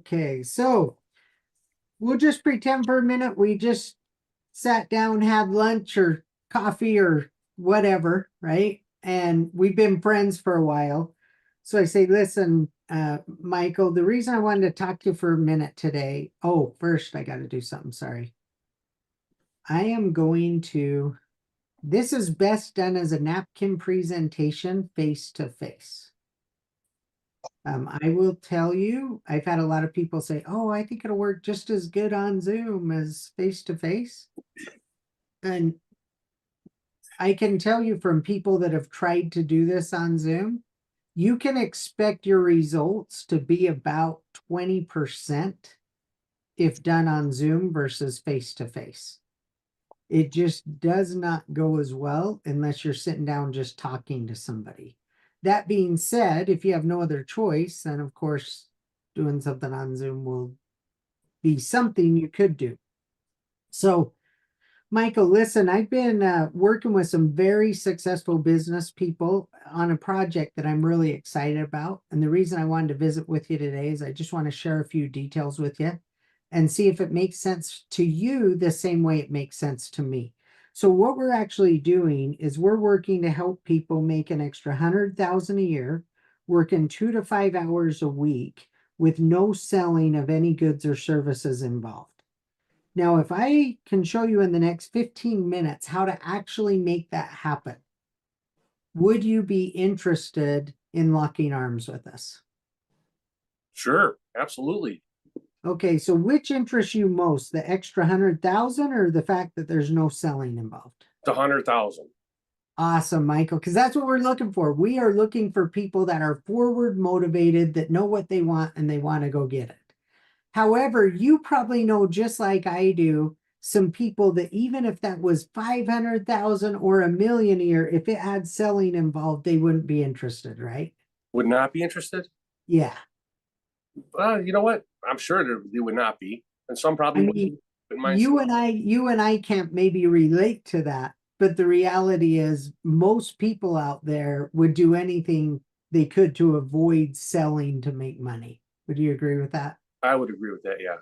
Okay, so we'll just pretend for a minute we just sat down, had lunch or coffee or whatever, right? And we've been friends for a while. So I say, listen, Michael, the reason I wanted to talk to you for a minute today. Oh, first I got to do something. Sorry. I am going to, this is best done as a napkin presentation face to face. I will tell you, I've had a lot of people say, oh, I think it'll work just as good on Zoom as face to face. And I can tell you from people that have tried to do this on Zoom, you can expect your results to be about 20% if done on Zoom versus face to face. It just does not go as well unless you're sitting down just talking to somebody. That being said, if you have no other choice, then of course doing something on Zoom will be something you could do. So, Michael, listen, I've been working with some very successful business people on a project that I'm really excited about. And the reason I wanted to visit with you today is I just want to share a few details with you and see if it makes sense to you the same way it makes sense to me. So what we're actually doing is we're working to help people make an extra 100,000 a year, working 2 to 5 hours a week with no selling of any goods or services involved. Now, if I can show you in the next 15 minutes how to actually make that happen, would you be interested in locking arms with us? Sure, absolutely. Okay, so which interests you most, the extra 100,000 or the fact that there's no selling involved? The 100,000. Awesome, Michael, because that's what we're looking for. We are looking for people that are forward motivated, that know what they want and they want to go get it. However, you probably know, just like I do, some people that even if that was 500,000 or a million a year, if it had selling involved, they wouldn't be interested, right? Would not be interested? Yeah. You know what? I'm sure they would not be, and some I probably mean, wouldn't mind. you and I can't maybe relate to that, but the reality is most people out there would do anything they could to avoid selling to make money. Would you agree with that? I would agree with that. Yeah.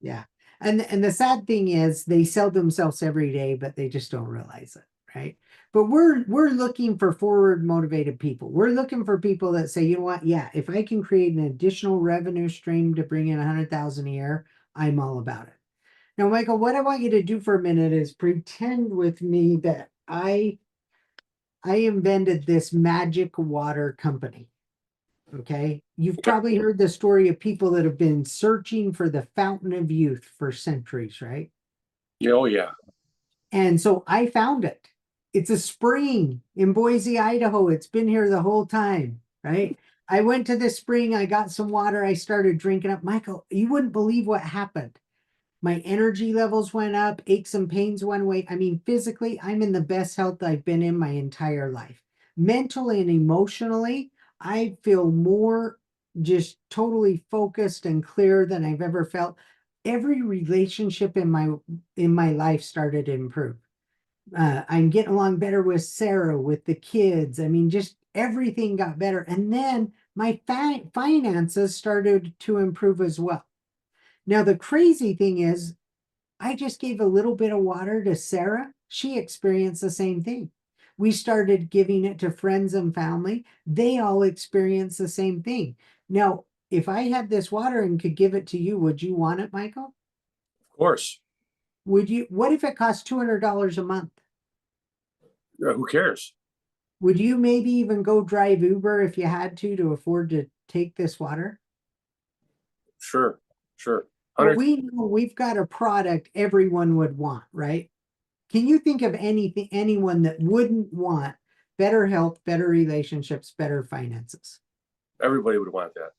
Yeah. And the sad thing is they sell themselves every day, but they just don't realize it, right? But we're looking for forward motivated people. We're looking for people that say, you know what? Yeah, if I can create an additional revenue stream to bring in 100,000 a year, I'm all about it. Now, Michael, what I want you to do for a minute is pretend with me that I invented this magic water company. Okay. You've Okay. probably heard the story of people that have been searching for the fountain of youth for centuries, right? Yeah. Oh, yeah. And so I found it. It's a spring in Boise, Idaho. It's been here the whole time, right? I went to this spring, I got some water, I started drinking up. Michael, you wouldn't believe what happened. My energy levels went up, aches and pains went away. I mean, physically, I'm in the best health I've been in my entire life. Mentally and emotionally, I feel more just totally focused and clear than I've ever felt. Every relationship in my life started to improve. I'm getting along better with Sarah, with the kids. I mean, just everything got better. And then my finances started to improve as well. Now, the crazy thing is, I just gave a little bit of water to Sarah. She experienced the same thing. We started giving it to friends and family. They all experienced the same thing. Now, if I had this water and could give it to you, would you want it, Michael? Of course. Would you? What if it cost $200 a month? Who cares? Would you maybe even go drive Uber if you had to afford to take this water? Sure. Sure. But 100. we know we've got a product everyone would want, right? Can you think of anyone that wouldn't want better health, better relationships, better finances? Everybody would want that.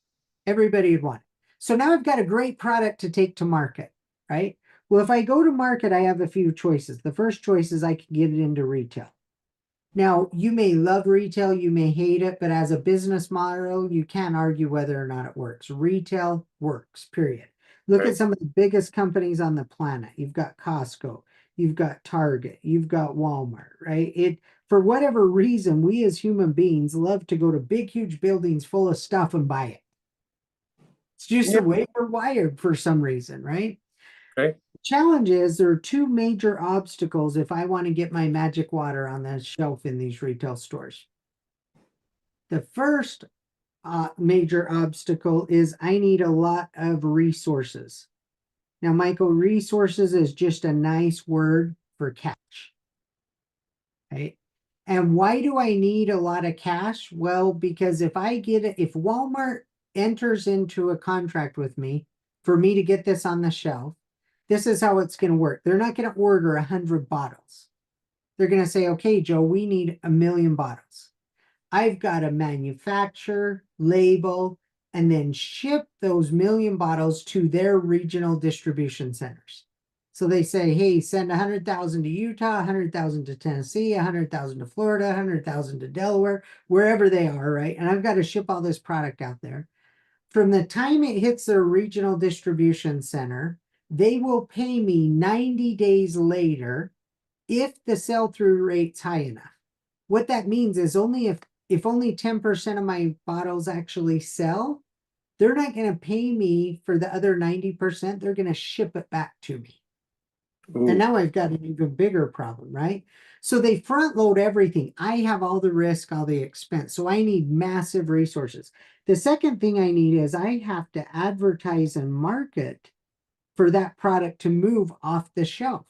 Everybody would want it. So now I've got a great product to take to market, right? Well, if I go to market, I have a few choices. The first choice is I can get it into retail. Now, you may love retail, you may hate it, but as a business model, you can't argue whether or not it works. Retail works, period. Look Right. at some of the biggest companies on the planet. You've got Costco, you've got Target, you've got Walmart, right? For whatever reason, we as human beings love to go to big, huge buildings full of stuff and buy it. It's just Yeah. the way we're wired for some reason, right? Okay. Challenge is there are two major obstacles if I want to get my magic water on the shelf in these retail stores. The first major obstacle is I need a lot of resources. Now, Michael, resources is just a nice word for cash, right? And why do I need a lot of cash? Well, because if Walmart enters into a contract with me for me to get this on the shelf, this is how it's going to work. They're not going to order 100 bottles. They're going to say, okay, Joe, we need 1,000,000 bottles. I've got to manufacture, label, and then ship those 1,000,000 bottles to their regional distribution centers. So they say, hey, send 100,000 to Utah, 100,000 to Tennessee, 100,000 to Florida, 100,000 to Delaware, wherever they are, right? And I've got to ship all this product out there. From the time it hits their regional distribution center, they will pay me 90 days later if the sell-through rate's high enough. What that means is if only 10% of my bottles actually sell, they're not going to pay me for the other 90%. They're going to ship it back to me. Ooh. And now I've got an even bigger problem, right? So they front load everything. I have all the risk, all the expense. So I need massive resources. The second thing I need is I have to advertise and market for that product to move off the shelf.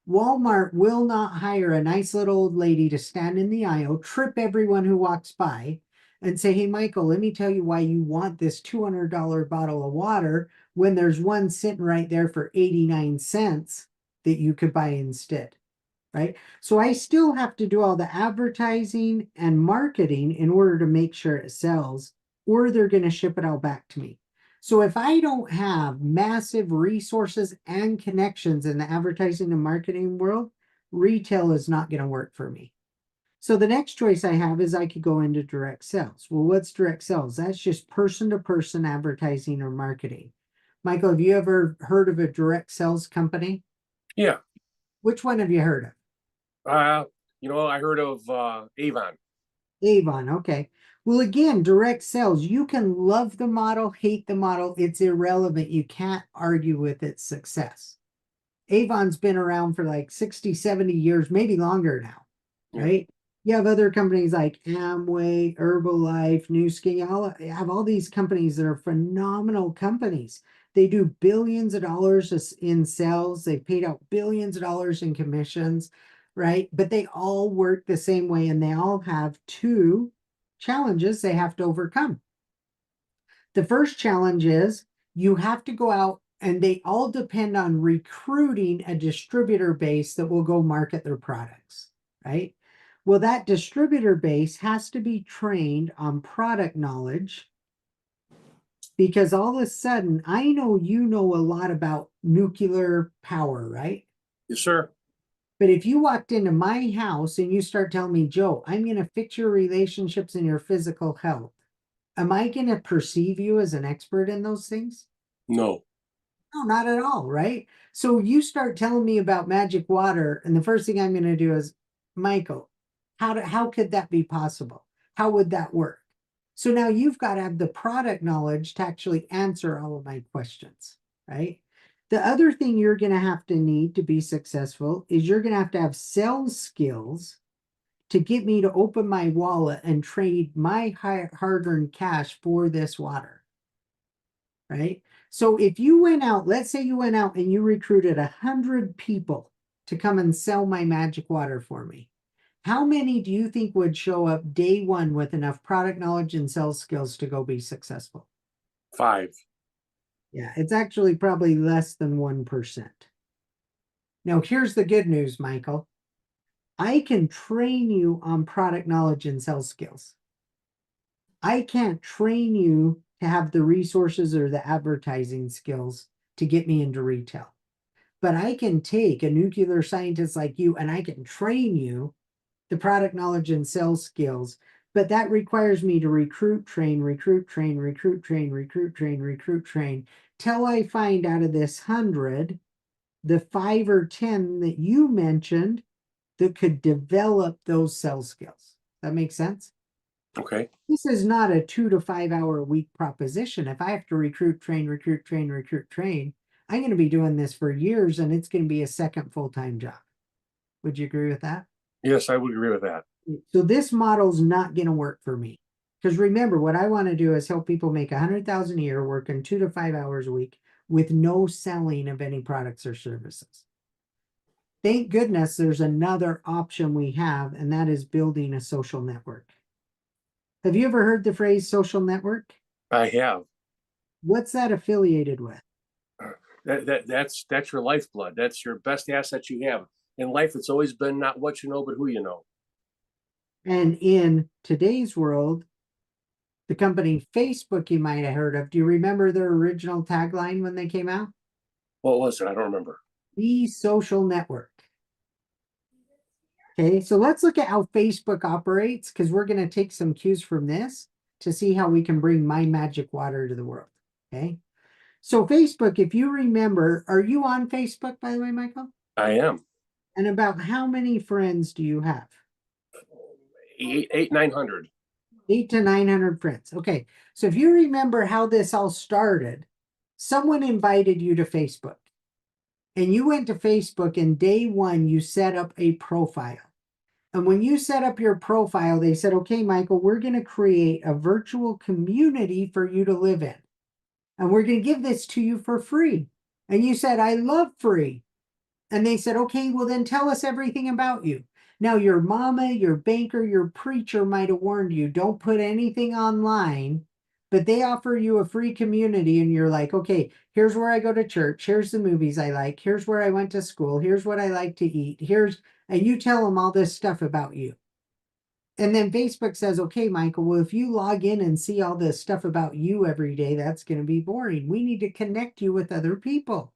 Walmart will not hire a nice little old lady to stand in the aisle, trip everyone who walks by, and say, hey, Michael, let me tell you why you want this $200 bottle of water when there's one sitting right there for 89 cents that you could buy instead, right? So I still have to do all the advertising and marketing in order to make sure it sells, or they're going to ship it all back to me. So if I don't have massive resources and connections in the advertising and marketing world, retail is not going to work for me. So the next choice I have is I could go into direct sales. Well, what's direct sales? That's just person-to-person advertising or marketing. Michael, have you ever heard of a direct sales company? Yeah. Which one have you heard of? I heard of Avon. Avon, okay. Well, again, direct sales, you can love the model, hate the model. It's irrelevant. You can't argue with its success. Avon's been around for like 60, 70 years, maybe longer now, Yeah. right? You have other companies like Amway, Herbalife, Nu Skin. You have all these companies that are phenomenal companies. They do billions of dollars in sales. They've paid out billions of dollars in commissions, right? But they all work the same way, and they all have two challenges they have to overcome. The first challenge is you have to go out, and they all depend on recruiting a distributor base that will go market their products, right? Well, that distributor base has to be trained on product knowledge, because all of a sudden, I know you know a lot about nuclear power, right? Yes, sir. But if you walked into my house and you start telling me, Joe, I'm going to fix your relationships and your physical health, am I going to perceive you as an expert in those things? No. No, not at all, right? So you start telling me about magic water, and the first thing I'm going to do is, Michael, how could that be possible? How would that work? So now you've got to have the product knowledge to actually answer all of my questions, right? The other thing you're going to have to need to be successful is you're going to have sales skills to get me to open my wallet and trade my hard-earned cash for this water, right? So if you went out, let's say you went out and you recruited 100 people to come and sell my magic water for me. How many do you think would show up day one with enough product knowledge and sales skills to go be successful? 5. Yeah, it's actually probably less than 1%. Now, here's the good news, Michael. I can train you on product knowledge and sales skills. I can't train you to have the resources or the advertising skills to get me into retail. But I can take a nuclear scientist like you and I can train you the product knowledge and sales skills. But that requires me to recruit, train, recruit, train, recruit, train, recruit, train, recruit, train, till I find out of this 100, the 5 or 10 that you mentioned that could develop those sales skills. That makes sense? Okay. This is not a 2 to 5 hour a week proposition. If I have to recruit, train, recruit, train, recruit, train, I'm going to be doing this for years and it's going to be a second full-time job. Would you agree with that? Yes, I would agree with that. So this model's not going to work for me. Because remember, what I want to do is help people make 100,000 a year working 2 to 5 hours a week with no selling of any products or services. Thank goodness there's another option we have, and that is building a social network. Have you ever heard the phrase social network? I have. What's that affiliated with? That's your lifeblood. That's your best asset you have. In life, it's always been not what you know, but who you know. And in today's world, the company Facebook you might have heard of, do you remember their original tagline when they came out? What was it? I don't remember. The social network. Okay, so let's look at how Facebook operates because we're going to take some cues from this to see how we can bring my magic water to the world. Okay, so Facebook, if you remember, are you on Facebook, by the way, Michael? I am. And about how many friends do you have? 900. 800 to 900 friends. Okay, so if you remember how this all started, someone invited you to Facebook. And you went to Facebook and day one, you set up a profile. And when you set up your profile, they said, okay, Michael, we're going to create a virtual community for you to live in. And we're going to give this to you for free. And you said, I love free. And they said, okay, well, then tell us everything about you. Now, your mama, your banker, your preacher might have warned you, don't put anything online, but they offer you a free community. And you're like, okay, here's where I go to church. Here's the movies I like. Here's where I went to school. Here's what I like to eat. And you tell them all this stuff about you. And then Facebook says, okay, Michael, well, if you log in and see all this stuff about you every day, that's going to be boring. We need to connect you with other people.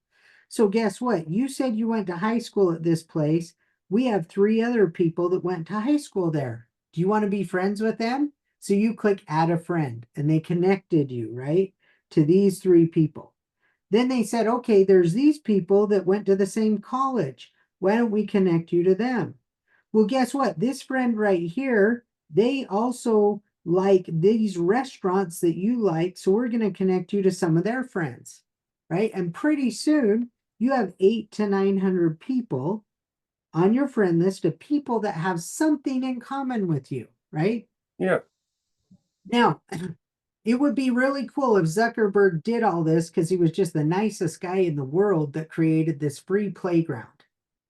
So guess what? You said you went to high school at this place. We have 3 other people that went to high school there. Do you want to be friends with them? So you click add a friend and they connected you, right, to these 3 people. Then they said, okay, there's these people that went to the same college. Why don't we connect you to them? Well, guess what? This friend right here, they also like these restaurants that you like. So we're going to connect you to some of their friends, right? And pretty soon you have 800 to 900 people on your friend list of people that have something in common with you, right? Yeah. Now, it would be really cool if Zuckerberg did all this because he was just the nicest guy in the world that created this free playground,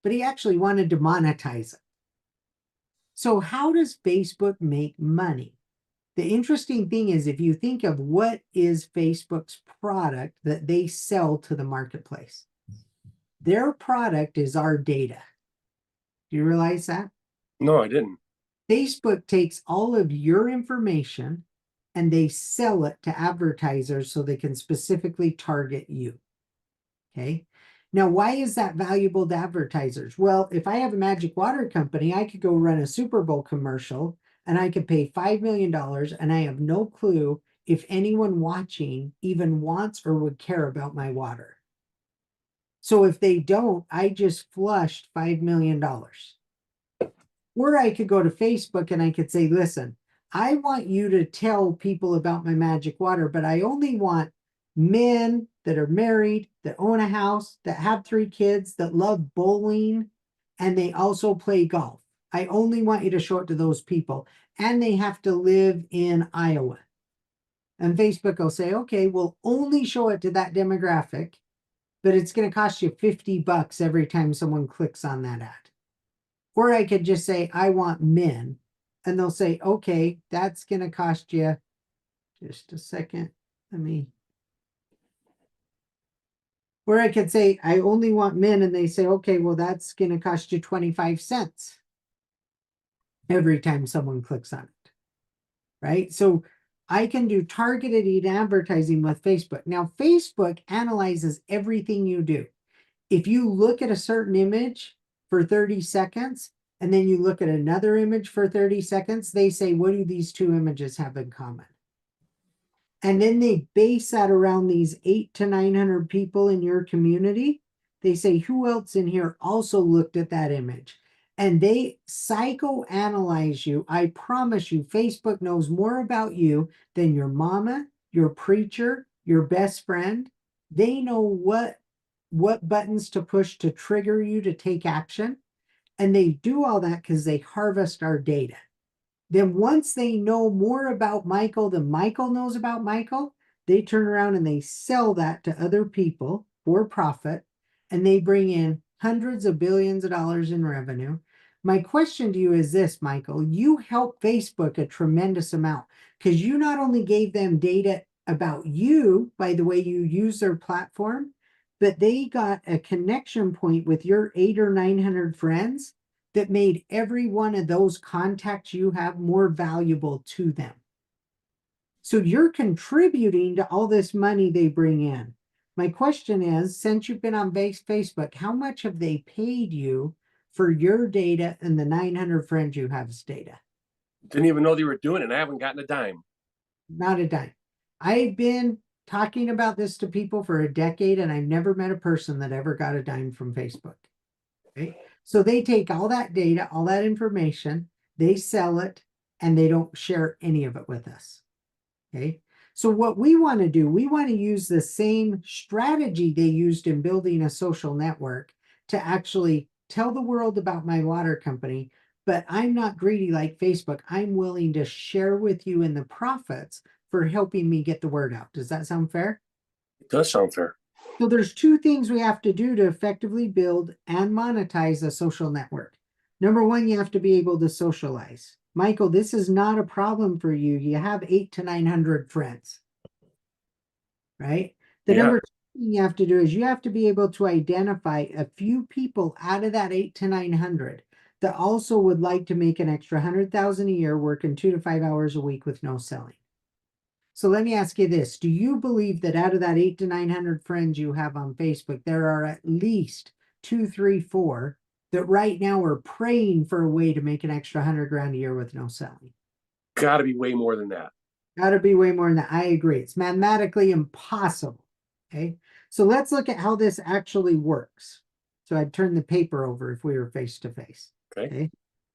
but he actually wanted to monetize it. So how does Facebook make money? The interesting thing is if you think of what is Facebook's product that they sell to the marketplace, their product is our data. Do you realize that? No, I didn't. Facebook takes all of your information and they sell it to advertisers so they can specifically target you. Okay. Now, why is that valuable to advertisers? Well, if I have a magic water company, I could go run a Super Bowl commercial and I could pay $5 million and I have no clue if anyone watching even wants or would care about my water. So if they don't, I just flushed $5 million. Or I could go to Facebook and I could say, listen, I want you to tell people about my magic water, but I only want men that are married, that own a house, that have 3 kids, that love bowling, and they also play golf. I only want you to show it to those people. And they have to live in Iowa. And Facebook will say, okay, we'll only show it to that demographic, but it's going to cost you $50 every time someone clicks on that ad. Or I could just say, I want men. And they'll say, okay, that's going to cost you just a second. Or I could say, I only want men. And they say, okay, well, that's going to cost you 25 cents every time someone clicks on it. Right? So I can do targeted advertising with Facebook. Now, Facebook analyzes everything you do. If you look at a certain image for 30 seconds, and then you look at another image for 30 seconds, they say, what do these 2 images have in common? And then they base that around these 800 to 900 people in your community. They say, who else in here also looked at that image? and they psychoanalyze you. I promise you, Facebook knows more about you than your mama, your preacher, your best friend. They know what buttons to push to trigger you to take action. And they do all that because they harvest our data. Then once they know more about Michael than Michael knows about Michael, they turn around and they sell that to other people for profit, and they bring in hundreds of billions of dollars in revenue. My question to you is this, Michael, you helped Facebook a tremendous amount because you not only gave them data about you by the way you use their platform, but they got a connection point with your 800 or 900 friends that made every one of those contacts you have more valuable to them. So you're contributing to all this money they bring in. My question is, since you've been on Facebook, how much have they paid you for your data and the 900 friends you have's data? Didn't even know they were doing it. I haven't gotten a dime. Not a dime. I've been talking about this to people for a decade, and I've never met a person that ever got a dime from Facebook. Okay? So they take all that data, all that information, they sell it, and they don't share any of it with us. Okay. So what we want to do, we want to use the same strategy they used in building a social network to actually tell the world about my water company. But I'm not greedy like Facebook. I'm willing to share with you in the profits for helping me get the word out. Does that sound fair? It does sound fair. So there's two things we have to do to effectively build and monetize a social network. Number one, you have to be able to socialize. Michael, this is not a problem for you. You have 800 to 900 friends, right? The Yeah. number two thing you have to do is you have to be able to identify a few people out of that 800 to 900 that also would like to make an extra 100,000 a year working 2 to 5 hours a week with no selling. So let me ask you this. Do you believe that out of that 800 to 900 friends you have on Facebook, there are at least 2, 3, 4 that right now are praying for a way to make an extra 100 grand a year with no selling? Got to be way more than that. Got to be way more than that. I agree. It's mathematically impossible. Okay. So let's look at how this actually works. So I'd turn the paper over if we were face to face. Okay.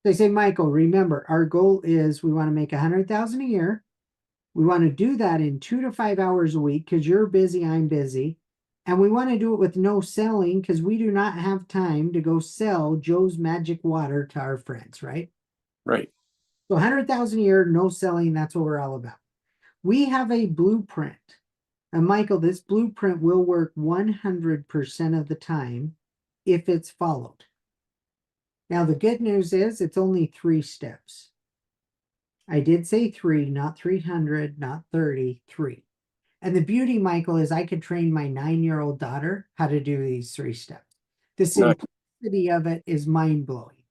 They say, Michael, remember, our goal is we want to make 100,000 a year. We want to do that in 2 to 5 hours a week because you're busy, I'm busy. And we want to do it with no selling because we do not have time to go sell Joe's Magic Water to our friends, right? Right. So 100,000 a year, no selling. That's what we're all about. We have a blueprint. And Michael, this blueprint will work 100% of the time if it's followed. Now, the good news is it's only 3 steps. I did say 3, not 300, not 30, 3. And the beauty, Michael, is I could train my 9-year-old daughter how to do these 3 steps. The simplicity of it is mind-blowing,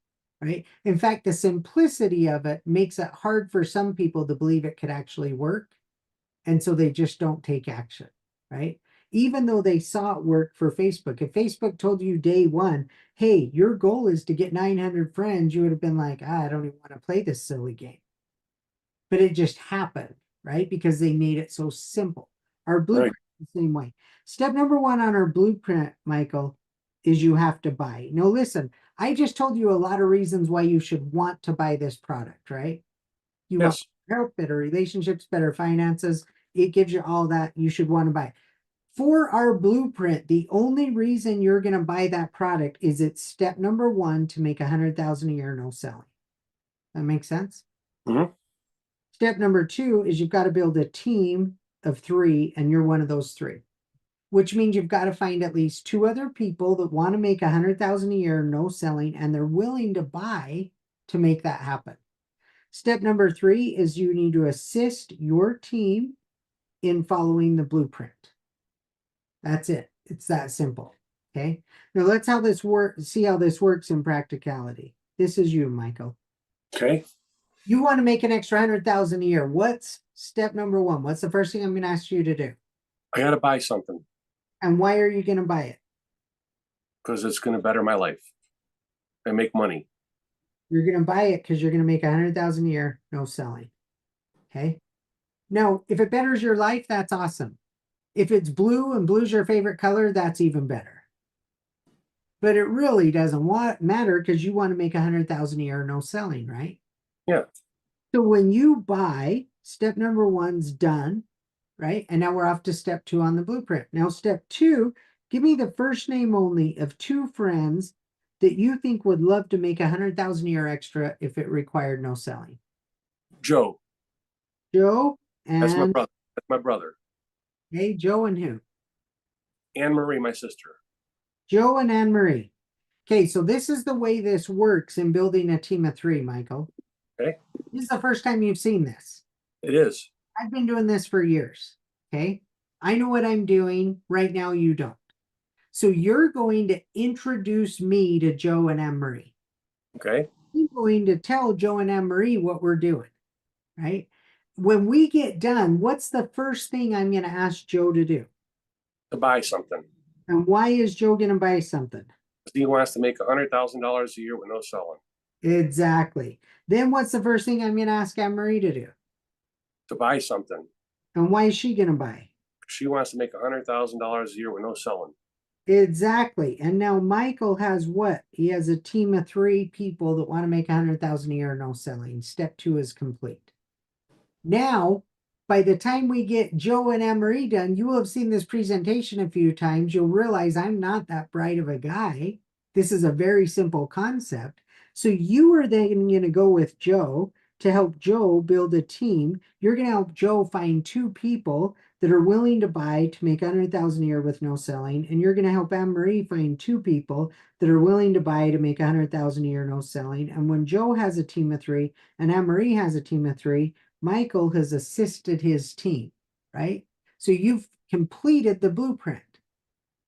right? In fact, the simplicity of it makes it hard for some people to believe it could actually work. And so they just don't take action, right? Even though they saw it work for Facebook. If Facebook told you day one, hey, your goal is to get 900 friends, you would have been like, I don't even want to play this silly game. But it just happened, right? Because they made it so simple. Our blueprint is the same way. Step number 1 on our blueprint, Michael, is you have to buy. Now, listen, I just told you a lot of reasons why you should want to buy this product, right? You want help, better relationships, better finances. It gives you all that you should want to buy. For our blueprint, the only reason you're going to buy that product is it's step number 1 to make 100,000 a year, no selling. That makes sense? Mm-hmm. Step number 2 is you've got to build a team of 3, and you're one of those 3, which means you've got to find at least 2 other people that want to make 100,000 a year, no selling, and they're willing to buy to make that happen. Step number 3 is you need to assist your team in following the blueprint. That's it. It's that simple. Okay. Now let's see how this works in practicality. This is you, Michael. Okay. You want to make an extra 100,000 a year. What's step number 1? What's the first thing I'm going to ask you to do? I got to buy something. And why are you going to buy it? Because it's going to better my life and make money. You're going to buy it because you're going to make 100,000 a year, no selling. Okay. Now, if it betters your life, that's awesome. If it's blue and blue's your favorite color, that's even better. But it really doesn't matter because you want to make 100,000 a year, no selling, right? Yeah. So when you buy, step number one's done, right? And now we're off to step two on the blueprint. Now, step two, give me the first name only of two friends that you think would love to make 100,000 a year extra if it required no selling. Joe. Joe That's my and brother. That's my brother. hey, Joe and who? Anne Marie, my sister. Joe and Anne Marie. Okay, so this is the way this works in building a team of three, Michael. Okay. This is the first time you've seen this. It is. I've been doing this for years. Okay. I know what I'm doing. Right now, you don't. So you're going to introduce me to Joe and Anne Marie. Okay. I'm going to tell Joe and Anne Marie what we're doing, right? When we get done, what's the first thing I'm going to ask Joe to do? To buy something. And why is Joe going to buy something? He wants to make $100,000 a year with no selling. Exactly. Then what's the first thing I'm going to ask Anne Marie to do? To buy something. And why is she going to buy? She wants to make $100,000 a year with no selling. Exactly. And now Michael has what? He has a team of three people that want to make 100,000 a year, no selling. Step two is complete. Now, by the time we get Joe and Anne Marie done, you will have seen this presentation a few times. You'll realize I'm not that bright of a guy. This is a very simple concept. So you are then going to go with Joe to help Joe build a team. You're going to help Joe find two people that are willing to buy to make 100,000 a year with no selling. And you're going to help Anne Marie find two people that are willing to buy to make 100,000 a year, no selling. And when Joe has a team of three and Anne Marie has a team of three, Michael has assisted his team, right? So you've completed the blueprint.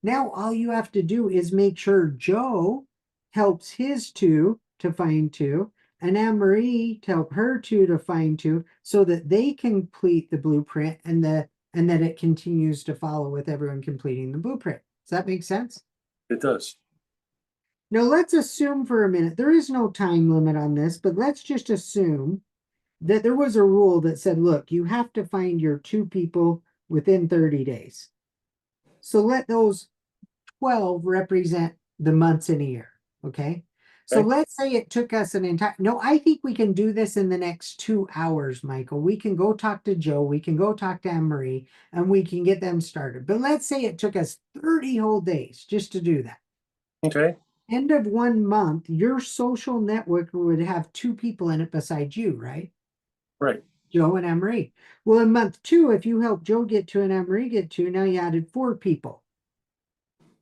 Now all you have to do is make sure Joe helps his two to find two and Anne Marie to help her two to find two so that they complete the blueprint and that it continues to follow with everyone completing the blueprint. Does that make sense? It does. Now let's assume for a minute, there is no time limit on this, but let's just assume that there was a rule that said, look, you have to find your two people within 30 days. So let those 12 represent the months in a year. Okay. So Okay. let's say it took us an entire, no, I think we can do this in the next 2 hours, Michael. We can go talk to Joe, we can go talk to Anne Marie, and we can get them started. But let's say it took us 30 whole days just to do that. Okay. End of 1 month, your social network would have two people in it besides you, right? Right. Joe and Anne Marie. Well, in month 2, if you help Joe get to and Anne Marie get to, now you added 4 people.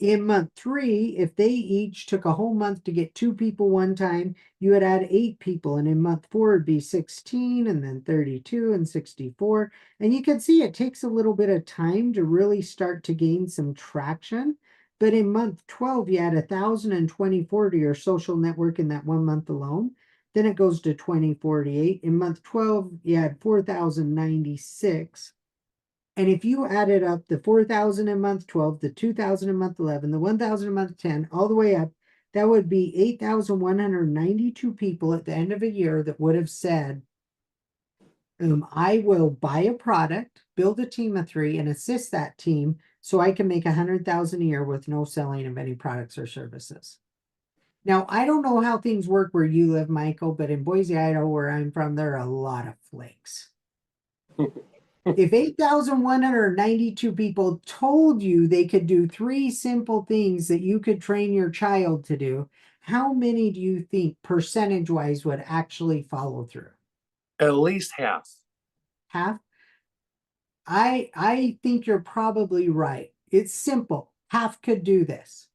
In month 3, if they each took a whole month to get 2 people one time, you would add 8 people. And in month 4, it'd be 16 and then 32 and 64. And you can see it takes a little bit of time to really start to gain some traction. But in month 12, you add 1,024 to your social network in that 1 month alone. Then it goes to 2048. In month 12, you had 4,096. And if you added up the 4,000 in month 12, the 2,000 in month 11, the 1,000 in month 10, all the way up, that would be 8,192 people at the end of a year that would have said, I will buy a product, build a team of 3, and assist that team so I can make 100,000 a year with no selling of any products or services. Now, I don't know how things work where you live, Michael, but in Boise, Idaho, where I'm from, there are a lot of flakes. If 8,192 people told you they could do 3 simple things that you could train your child to do, how many do you think percentage-wise would actually follow through? At least half. Half? I think you're probably right. It's simple. Half could do this.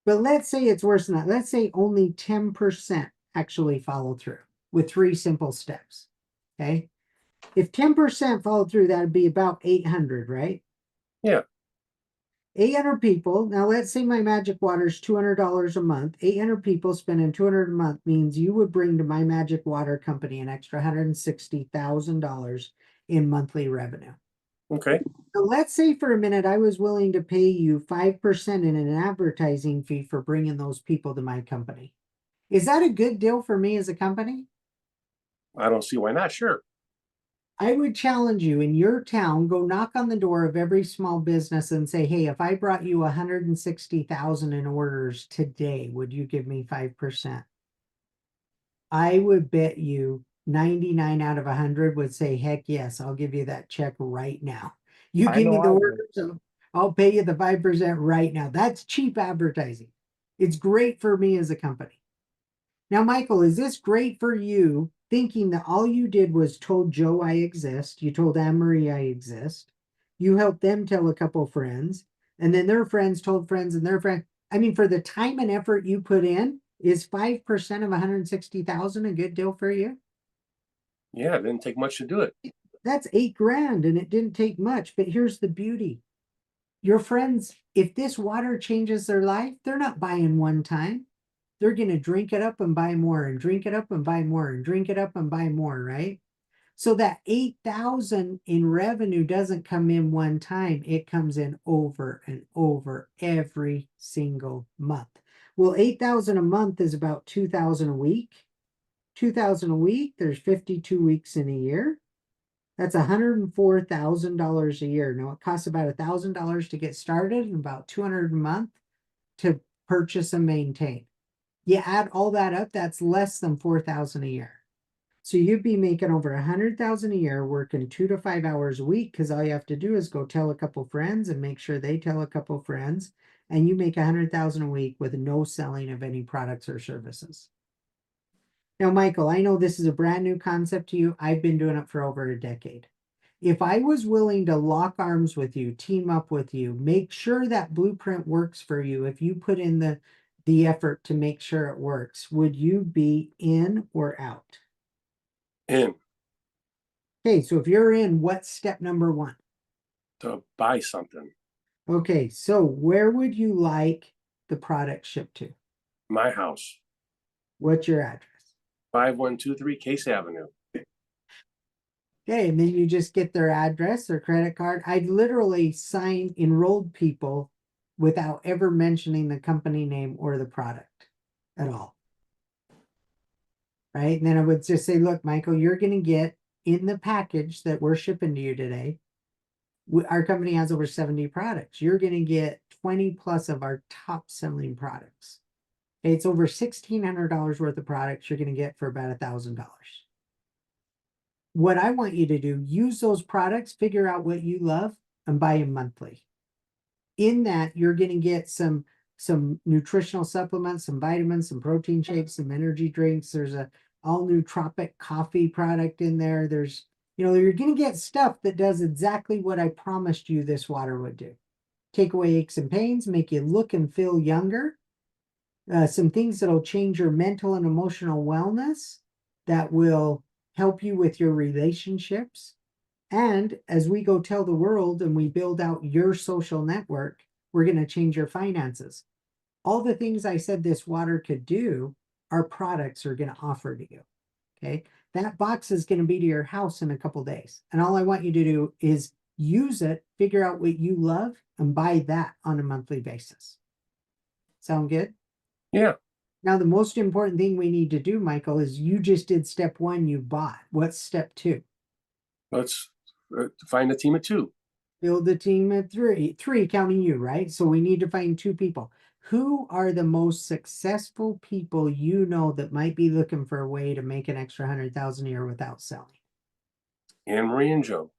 But let's say it's worse than that. Let's say only 10% actually follow through with 3 simple steps. Okay. If 10% follow through, that'd be about 800, right? Yeah. 800 people. Now, let's say my magic water is $200 a month. 800 people spending $200 a month means you would bring to my magic water company an extra $160,000 in monthly revenue. Okay. So let's say for a minute I was willing to pay you 5% in an advertising fee for bringing those people to my company. Is that a good deal for me as a company? I don't see why not. Sure. I would challenge you in your town, go knock on the door of every small business and say, hey, if I brought you 160,000 in orders today, would you give me 5%? I would bet you 99 out of 100 would say, heck yes, I'll give you that check right now. You I give know me the I would. orders, I'll pay you the 5% right now. That's cheap advertising. It's great for me as a company. Now, Michael, is this great for you thinking that all you did was told Joe I exist, you told Anne Marie I exist, you helped them tell a couple friends, and then their friends told friends and their friends. I mean, for the time and effort you put in, is 5% of 160,000 a good deal for you? Yeah, it didn't take much to do it. That's 8 grand and it didn't take much. But here's the beauty. Your friends, if this water changes their life, they're not buying one time. They're going to drink it up and buy more and drink it up and buy more and drink it up and buy more, right? So that 8,000 in revenue doesn't come in one time. It comes in over and over every single month. Well, 8,000 a month is about 2,000 a week. 2,000 a week, there's 52 weeks in a year. That's $104,000 a year. Now it costs about $1,000 to get started and about 200 a month to purchase and maintain. You add all that up, that's less than 4,000 a year. So you'd be making over 100,000 a year, working 2 to 5 hours a week, because all you have to do is go tell a couple friends and make sure they tell a couple friends, and you make 100,000 a week with no selling of any products or services. Now, Michael, I know this is a brand new concept to you. I've been doing it for over a decade. If I was willing to lock arms with you, team up with you, make sure that blueprint works for you, if you put in the effort to make sure it works, would you be in or out? In Okay, so if you're in, what's step number one? to buy something. Okay, so where would you like the product shipped to? My house, What's your address? 5123 Case Avenue. Okay, and then you just get their address, their credit card. I literally enrolled people without ever mentioning the company name or the product at all. Right? And then I would just say, look, Michael, you're going to get in the package that we're shipping to you today. Our company has over 70 products. You're going to get 20 plus of our top selling products. Okay, it's over $1,600 worth of products you're going to get for about $1,000. What I want you to do, use those products, figure out what you love, and buy them monthly. In that, you're going to get some nutritional supplements, some vitamins, some protein shakes, some energy drinks. There's a all new Tropic coffee product in there. There's, you're going to get stuff that does exactly what I promised you this water would do. Take away aches and pains, make you look and feel younger. Some things that'll change your mental and emotional wellness, that will help you with your relationships. And as we go tell the world and we build out your social network, we're going to change your finances. All the things I said this water could do, our products are going to offer to you. Okay. That box is going to be to your house in a couple days. And all I want you to do is use it, figure out what you love, and buy that on a monthly basis. Sound good? Yeah. Now, the most important thing we need to do, Michael, is you just did step one, you bought. What's step two? Let's find a team of two. Build a team of three counting you, right? So we need to find two people. Who are the most successful people you know that might be looking for a way to make an extra 100,000 a year without selling? Anne Marie and Joe.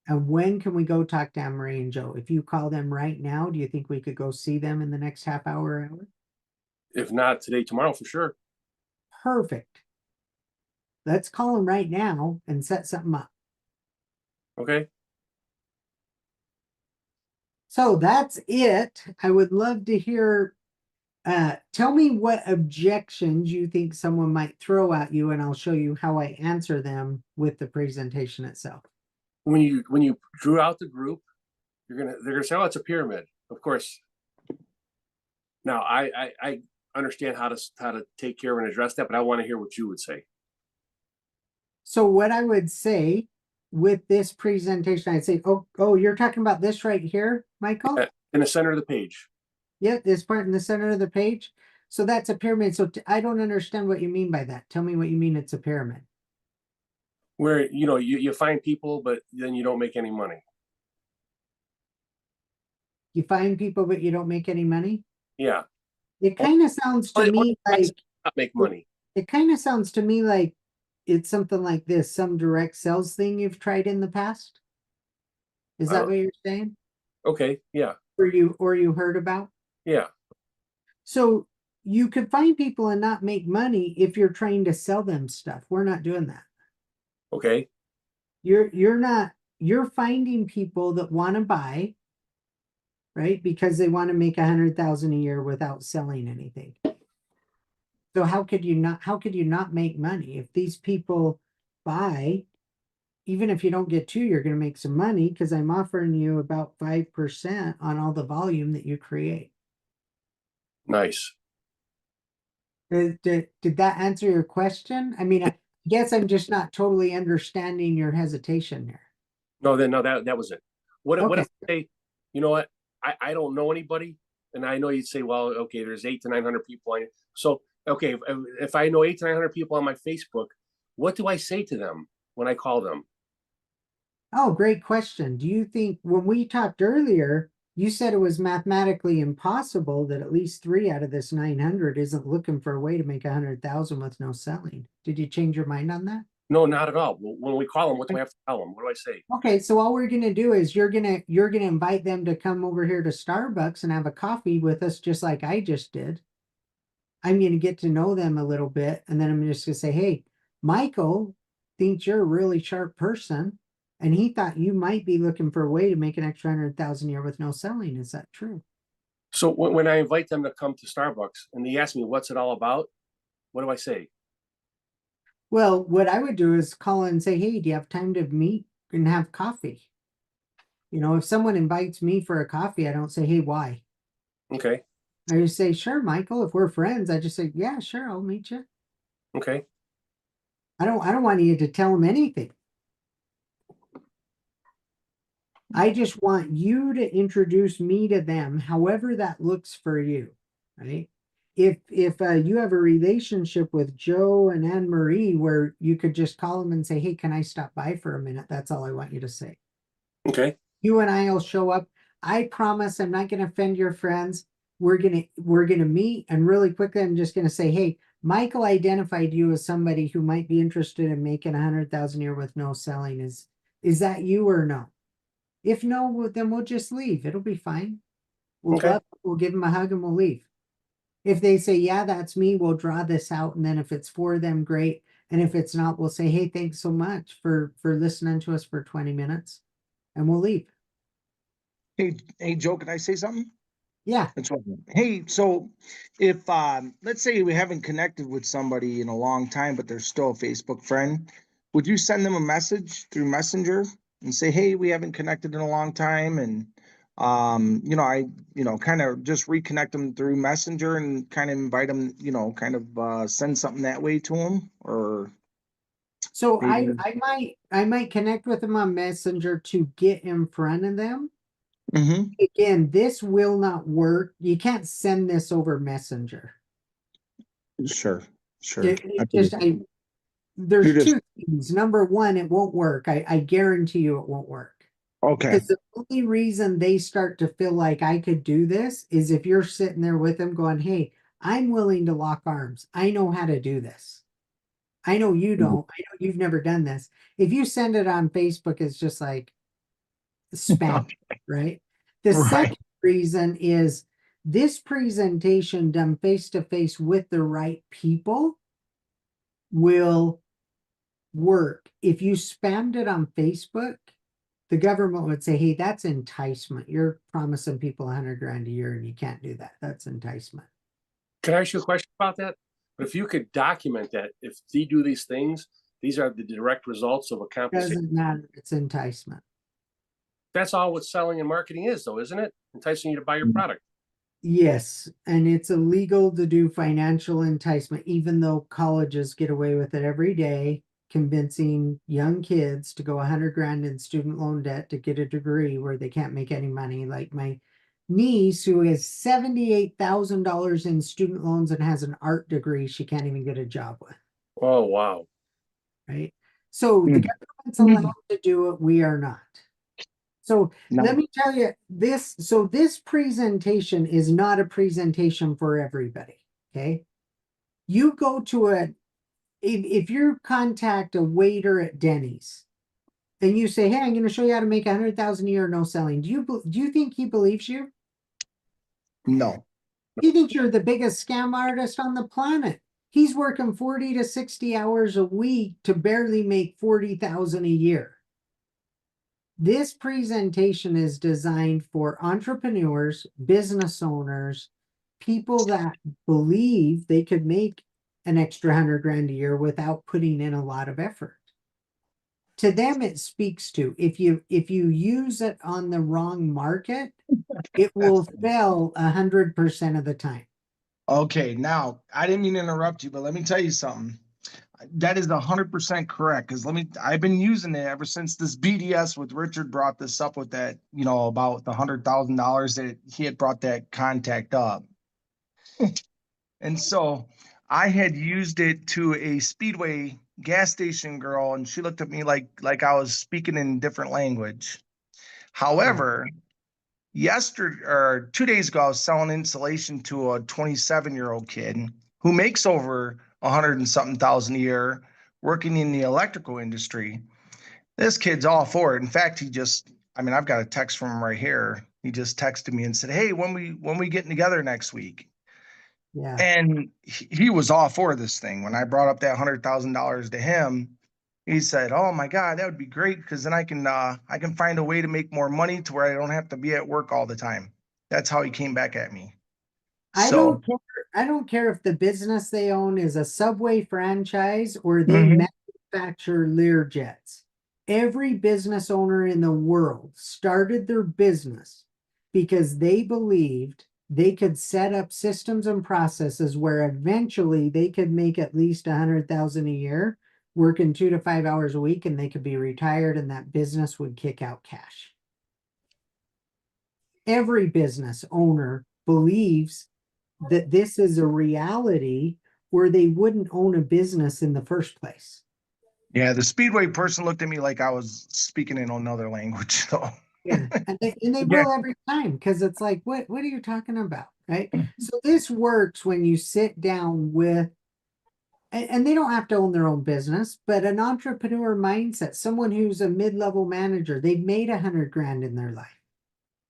And when can we go talk to Anne Marie and Joe? If you call them right now, do you think we could go see them in the next half hour? If not today, tomorrow for sure. Perfect. Let's call them right now and set something up. Okay. So that's it. I would love to hear, tell me what objections you think someone might throw at you, and I'll show you how I answer them with the presentation itself. When you drew out the group, they're gonna say, oh, it's a pyramid. Of course. Now I understand how to take care of and address that, but I want to hear what you would say. So what I would say with this presentation, I'd say, oh, you're talking about this right here, Michael? In the center of the page. Yeah, this part in the center of the page. So that's a pyramid. So I don't understand what you mean by that. Tell me what you mean it's a pyramid. Where, you find people, but then you don't make any money. You find people, but you don't make any money? Yeah. It kind of sounds to me like Not make money. it kind of sounds to me like it's something like this, some direct sales thing you've tried in the past. Is that what you're saying? Okay. Yeah. Or you heard about? Yeah. So you could find people and not make money if you're trying to sell them stuff. We're not doing that. Okay. You're finding people that want to buy, right? Because they want to make 100,000 a year without selling anything. So how could you not make money if these people buy? Even if you don't get two, you're going to make some money because I'm offering you about 5% on all the volume that you create. Nice. Did that answer your question? I mean, I guess I'm just not totally understanding your hesitation there. No, that was it. What Okay. if they, you know what? I don't know anybody, and I know you'd say, well, okay, there's 800 to 900 people on it. So, okay, if I know 800 to 900 people on my Facebook, what do I say to them when I call them? Oh, great question. Do you think when we talked earlier, you said it was mathematically impossible that at least 3 out of this 900 isn't looking for a way to make 100,000 with no selling? Did you change your mind on that? No, not at all. When we call them, what do I have to tell them? What do I say? Okay, so all we're gonna do is you're gonna invite them to come over here to Starbucks and have a coffee with us, just like I just did. I'm gonna get to know them a little bit, and then I'm just gonna say, hey, Michael thinks you're a really sharp person, and he thought you might be looking for a way to make an extra 100,000 a year with no selling. Is that true? So when I invite them to come to Starbucks and they ask me what's it all about, what do I say? Well, what I would do is call and say, hey, do you have time to meet and have coffee? If someone invites me for a coffee, I don't say, hey, why? Okay. I just say, sure, Michael, if we're friends, I just say, yeah, sure, I'll meet you. Okay. I don't want you to tell them anything. I just want you to introduce me to them, however that looks for you, right? If you have a relationship with Joe and Anne Marie where you could just call them and say, hey, can I stop by for a minute? That's all I want you to say. Okay. You and I will show up. I promise I'm not going to offend your friends. We're gonna meet, and really quickly, I'm just gonna say, hey, Michael identified you as somebody who might be interested in making 100,000 a year with no selling. Is that you or no? If no, then we'll just leave. It'll be fine. Okay. We'll give them a hug and we'll leave. If they say, yeah, that's me, we'll draw this out. And then if it's for them, great. And if it's not, we'll say, hey, thanks so much for listening to us for 20 minutes, and we'll leave. Hey, Joe, can I say something? Yeah. That's right. Hey, so if let's say we haven't connected with somebody in a long time, but they're still a Facebook friend, would you send them a message through Messenger and say, hey, we haven't connected in a long time, and I kind of just reconnect them through Messenger and kind of invite them, send something that way to them, or So maybe. I might connect with them on Messenger to get in front of them. Mm-hmm. Again, this will not work. You can't send this over Messenger. Sure. There's You're just two things. Number one, it won't work. I guarantee you it won't work. okay. Because the only reason they start to feel like I could do this is if you're sitting there with them going, hey, I'm willing to lock arms. I know how to do this. I know you don't. I know you've never done this. If you send it on Facebook, it's just like spam, right? The Right. second reason is this presentation done face to face with the right people will work. If you spammed it on Facebook, the government would say, hey, that's enticement. You're promising people 100 grand a year and you can't do that. That's enticement. Can I ask you a question about that? But if you could document that, if they do these things, these are the direct results of a compensation. Doesn't matter. It's enticement. That's all what selling and marketing is, though, isn't it? Enticing you to buy your product. Yes, and it's illegal to do financial enticement, even though colleges get away with it every day, convincing young kids to go 100 grand in student loan debt to get a degree where they can't make any money. Like my niece, who has $78,000 in student loans and has an art degree, she can't even get a job with, Oh, wow. right? So the Mm. government's allowed to do it, we are not. So No. let me tell you this. So this presentation is not a presentation for everybody. Okay. You go to if you contact a waiter at Denny's and you say, hey, I'm going to show you how to make 100,000 a year, no selling. Do you think he believes you? No. He thinks you're the biggest scam artist on the planet. He's working 40 to 60 hours a week to barely make 40,000 a year. This presentation is designed for entrepreneurs, business owners, people that believe they could make an extra 100 grand a year without putting in a lot of effort. To them, it speaks to if you use it on the wrong market, it will fail 100% of the time. Okay, now I didn't mean to interrupt you, but let me tell you something. That is 100% correct. Because I've been using it ever since this BDS with Richard brought this up with that, about the $100,000 that he had brought that contact up. And so I had used it to a Speedway gas station girl, and she looked at me like I was speaking in different language. However, yesterday or 2 days ago, I was selling insulation to a 27-year-old kid who makes over 100 and something thousand a year working in the electrical industry. This kid's all for it. In fact, I've got a text from him right here. He just texted me and said, hey, when we getting together next week? Yeah. And he was all for this thing. When I brought up that $100,000 to him, he said, "Oh my God, that would be great because then I can find a way to make more money to where I don't have to be at work all the time." That's how he came back at me. I So, don't care if the business they own is a Subway franchise or they Mhm. manufacture Learjets. Every business owner in the world started their business because they believed they could set up systems and processes where eventually they could make at least 100,000 a year, working 2 to 5 hours a week, and they could be retired and that business would kick out cash. Every business owner believes that this is a reality where they wouldn't own a business in the first place. yeah, the Speedway person looked at me like I was speaking in another language. So, Yeah, and they yeah. will every time because it's like, what are you talking about, right? So this works when you sit down with, and they don't have to own their own business, but an entrepreneur mindset, someone who's a mid-level manager, they've made 100 grand in their life,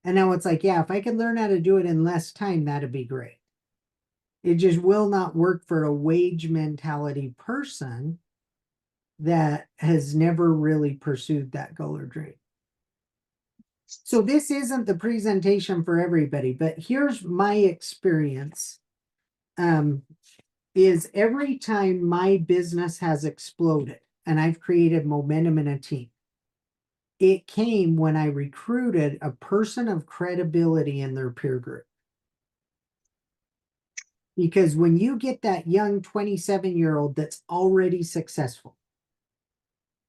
and now it's like, yeah, if I could learn how to do it in less time, that'd be great. It just will not work for a wage mentality person that has never really pursued that goal or dream. So this isn't the presentation for everybody, but here's my experience. Is every time my business has exploded and I've created momentum in a team, it came when I recruited a person of credibility in their peer group. Because when you get that young 27-year-old that's already successful,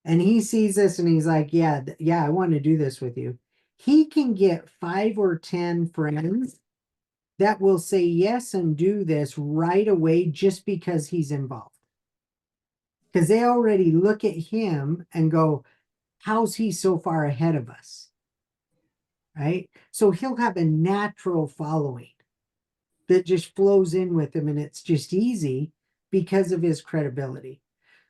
and he sees this and he's like, yeah, I want to do this with you. He can get 5 or 10 friends that will say yes and do this right away just because he's involved. Because they already look at him and go, how's he so far ahead of us? Right? So he'll have a natural following that just flows in with him, and it's just easy because of his credibility.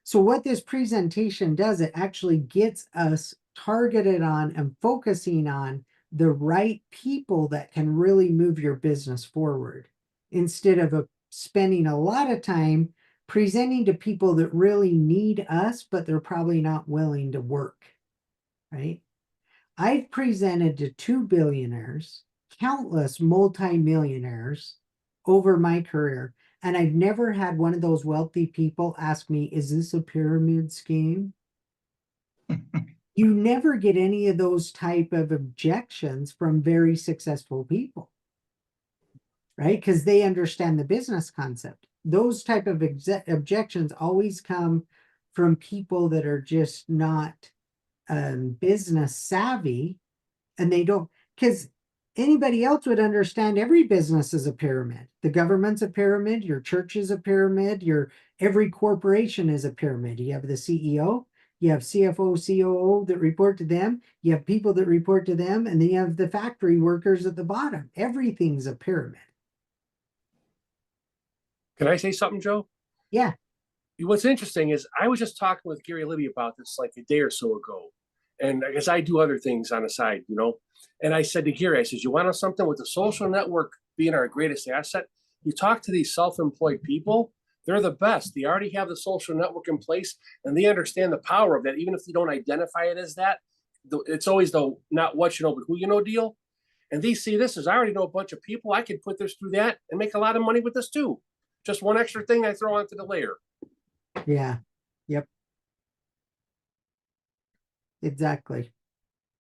So what this presentation does, it actually gets us targeted on and focusing on the right people that can really move your business forward instead of spending a lot of time presenting to people that really need us, but they're probably not willing to work, right? I've presented to 2 billionaires, countless multimillionaires over my career, and I've never had one of those wealthy people ask me, is this a pyramid scheme? You never get any of those type of objections from very successful people, right? Because they understand the business concept. Those type of objections always come from people that are just not business savvy, and they don't, because anybody else would understand every business is a pyramid. The government's a pyramid, your church is a pyramid, every corporation is a pyramid. You have the CEO, You have CFO, COO that report to them. You have people that report to them, and then you have the factory workers at the bottom. Everything's a pyramid. Can I say something, Joe? Yeah. What's interesting is I was just talking with Gary Libby about this like a day or so ago. And I guess I do other things on the side, you know. And I said to Gary, I said, you want to know something with the social network being our greatest asset? You talk to these self-employed people, they're the best. They already have the social network in place and they understand the power of that. Even if they don't identify it as that, it's always the not what you know, but who you know deal. And they see this as I already know a bunch of people. I could put this through that and make a lot of money with this too. Just one extra thing I throw onto the layer. Yeah. Yep. Exactly.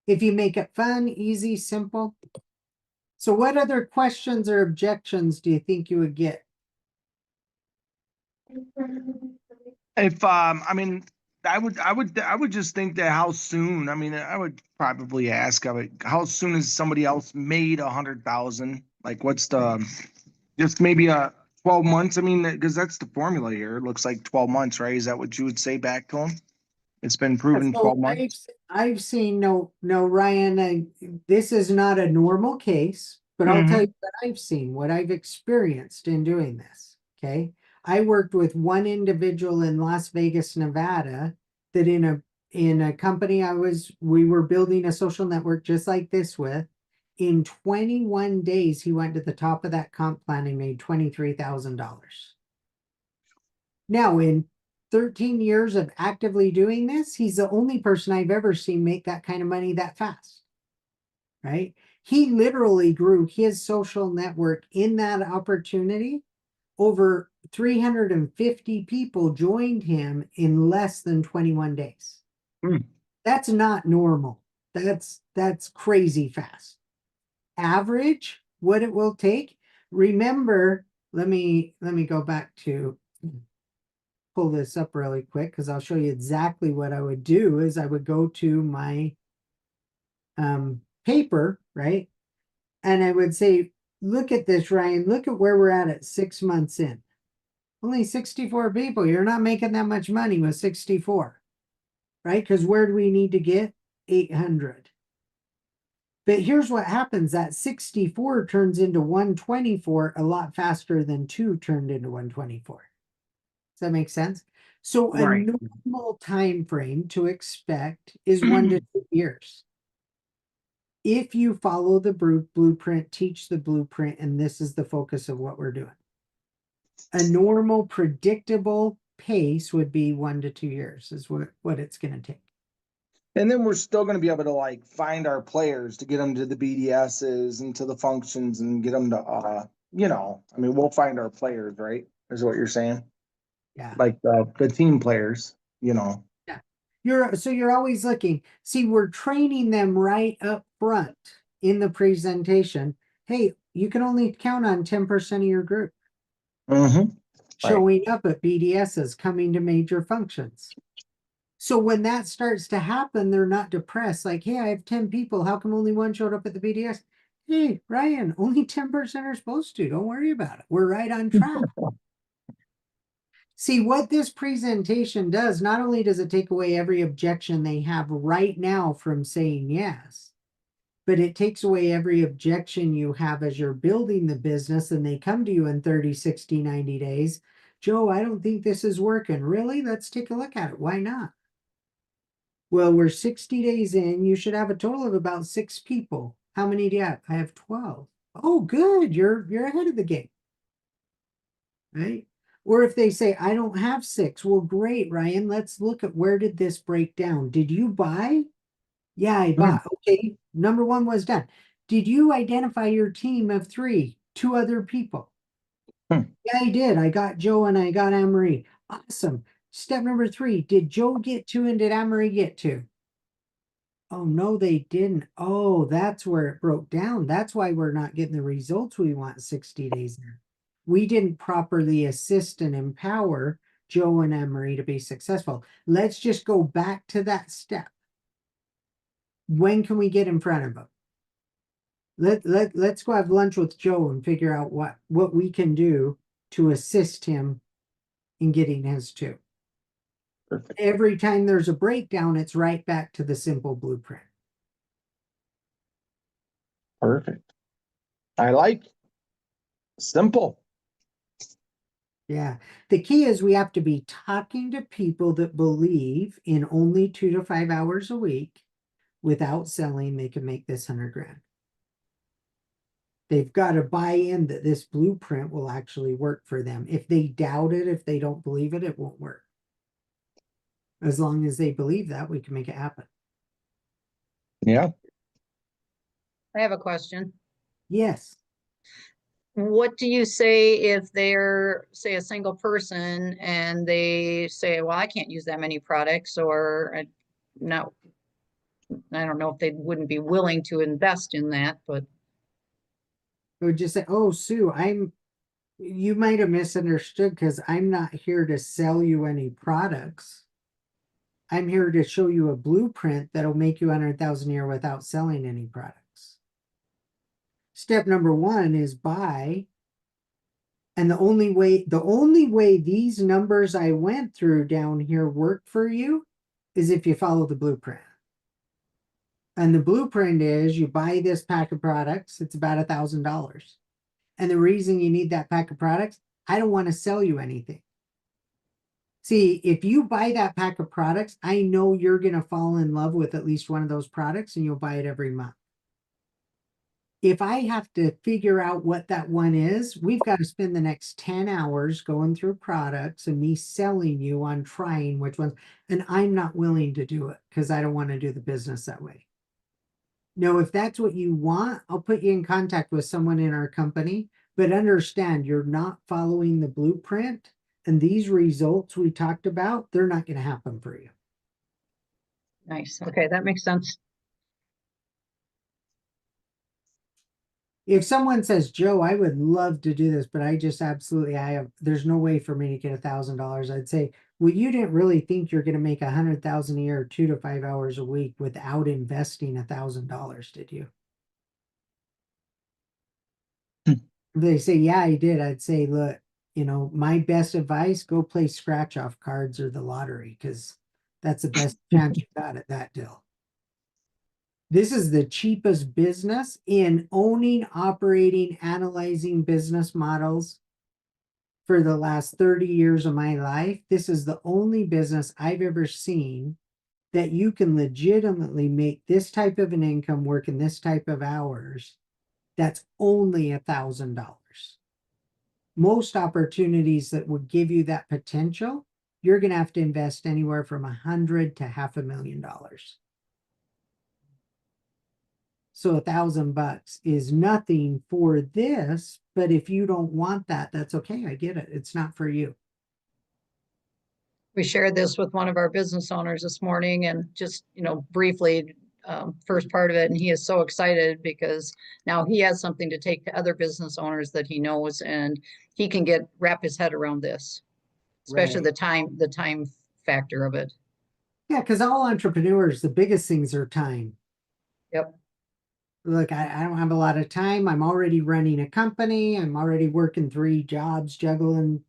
If you make it fun, easy, simple. So what other questions or objections do you think you would get? If I mean, I would just think that how soon. I mean, I would probably ask, how soon has somebody else made 100,000? Like, what's the just maybe 12 months? I mean, because that's the formula here. It looks like 12 months, right? Is that what you would say back to them? It's been proven So 12 months. I've seen no, Ryan, this is not a normal case, but I'll tell Mhm. you what I've seen, what I've experienced in doing this. Okay. I worked with one individual in Las Vegas, Nevada, that in a company we were building a social network just like this with. In 21 days, he went to the top of that comp plan and made $23,000. Now, in 13 years of actively doing this, he's the only person I've ever seen make that kind of money that fast, right? He literally grew his social network in that opportunity. Over 350 people joined him in less than 21 days. Mm. That's not normal. That's crazy fast. Average, what it will take. Remember, let me go back to pull this up really quick because I'll show you exactly what I would do is I would go to my paper, right? And I would say, look at this, Ryan, look at where we're at 6 months in. Only 64 people. You're not making that much money with 64, right? Because where do we need to get? 800. But here's what happens. That 64 turns into 124 a lot faster than 2 turned into 124. Does that make sense? So a Right. normal time frame to expect is 1 to 2 years. If you follow the blueprint, teach the blueprint, and this is the focus of what we're doing. A normal, predictable pace would be 1 to 2 years is what it's going to take. And then we're still going to be able to like find our players to get them to the BDSs and to the functions and get them to, you know, I mean, we'll find our players, right? Is what you're saying? Yeah. Like the team players, you know. Yeah. You're always looking. See, we're training them right up front in the presentation. Hey, you can only count on 10% of your group Mm-hmm. showing up at BDSs, coming to major functions. So when that starts to happen, they're not depressed. Like, hey, I have 10 people. How come only 1 showed up at the BDS? Hey, Ryan, only 10% are supposed to. Don't worry about it. We're right on track. See, what this presentation does, not only does it take away every objection they have right now from saying yes, but it takes away every objection you have as you're building the business and they come to you in 30, 60, 90 days. Joe, I don't think this is working. Really? Let's take a look at it. Why not? Well, we're 60 days in. You should have a total of about 6 people. How many do you have? I have 12. Oh, good. You're ahead of the game. Right? Or if they say, I don't have 6. Well, great, Ryan. Let's look at where did this break down? Did you buy? Yeah, I bought. Okay. Number 1 was done. Did you identify your team of 3, 2 other people? Hmm. Yeah, I did. I got Joe and I got Anne-Marie. Awesome. Step number 3, did Joe get 2 and did Anne-Marie get 2? Oh, no, they didn't. Oh, that's where it broke down. That's why we're not getting the results we want 60 days in. We didn't properly assist and empower Joe and Anne-Marie to be successful. Let's just go back to that step. When can we get in front of them? Let's go have lunch with Joe and figure out what we can do to assist him in getting his 2. Perfect. Every time there's a breakdown, it's right back to the simple blueprint. Perfect. I like simple. Yeah. The key is we have to be talking to people that believe in only 2 to 5 hours a week without selling, they can make this 100 grand. They've got to buy in that this blueprint will actually work for them. If they doubt it, if they don't believe it, it won't work. As long as they believe that, we can make it happen. Yeah. I have a question. Yes. What do you say if they're, say, a single person and they say, well, I can't use that many products, or no, I don't know if they wouldn't be willing to invest in that, but I would just say, oh, Sue, you might have misunderstood because I'm not here to sell you any products. I'm here to show you a blueprint that'll make you 100,000 a year without selling any products. Step number 1 is buy. And the only way these numbers I went through down here work for you is if you follow the blueprint. And the blueprint is you buy this pack of products, it's about $1,000. And the reason you need that pack of products, I don't want to sell you anything. See, if you buy that pack of products, I know you're going to fall in love with at least one of those products and you'll buy it every month. If I have to figure out what that one is, we've got to spend the next 10 hours going through products and me selling you on trying which ones. And I'm not willing to do it because I don't want to do the business that way. No, if that's what you want, I'll put you in contact with someone in our company, but understand you're not following the blueprint, and these results we talked about, they're not going to happen for you. nice. Okay, that makes sense. If someone says, Joe, I would love to do this, but I just absolutely, there's no way for me to get $1,000. I'd say, well, you didn't really think you're going to make 100,000 a year, 2 to 5 hours a week without investing $1,000, did you? If they say, yeah, I did. I'd say, look, my best advice, go play scratch off cards or the lottery, because that's the best chance you got at that deal. This is the cheapest business in owning, operating, analyzing business models for the last 30 years of my life. This is the only business I've ever seen that you can legitimately make this type of an income working this type of hours. That's only $1,000. Most opportunities that would give you that potential, you're going to have to invest anywhere from $100,000 to $500,000. So $1,000 is nothing for this, but if you don't want that, that's okay. I get it. It's not for you. We shared this with one of our business owners this morning, and just, briefly, first part of it, and he is so excited because now he has something to take to other business owners that he knows, and he can wrap his head around this, especially Right. the time factor of it. Yeah, because all entrepreneurs, the biggest things are time. Yep. Look, I don't have a lot of time. I'm already running a company. I'm already working 3 jobs, juggling,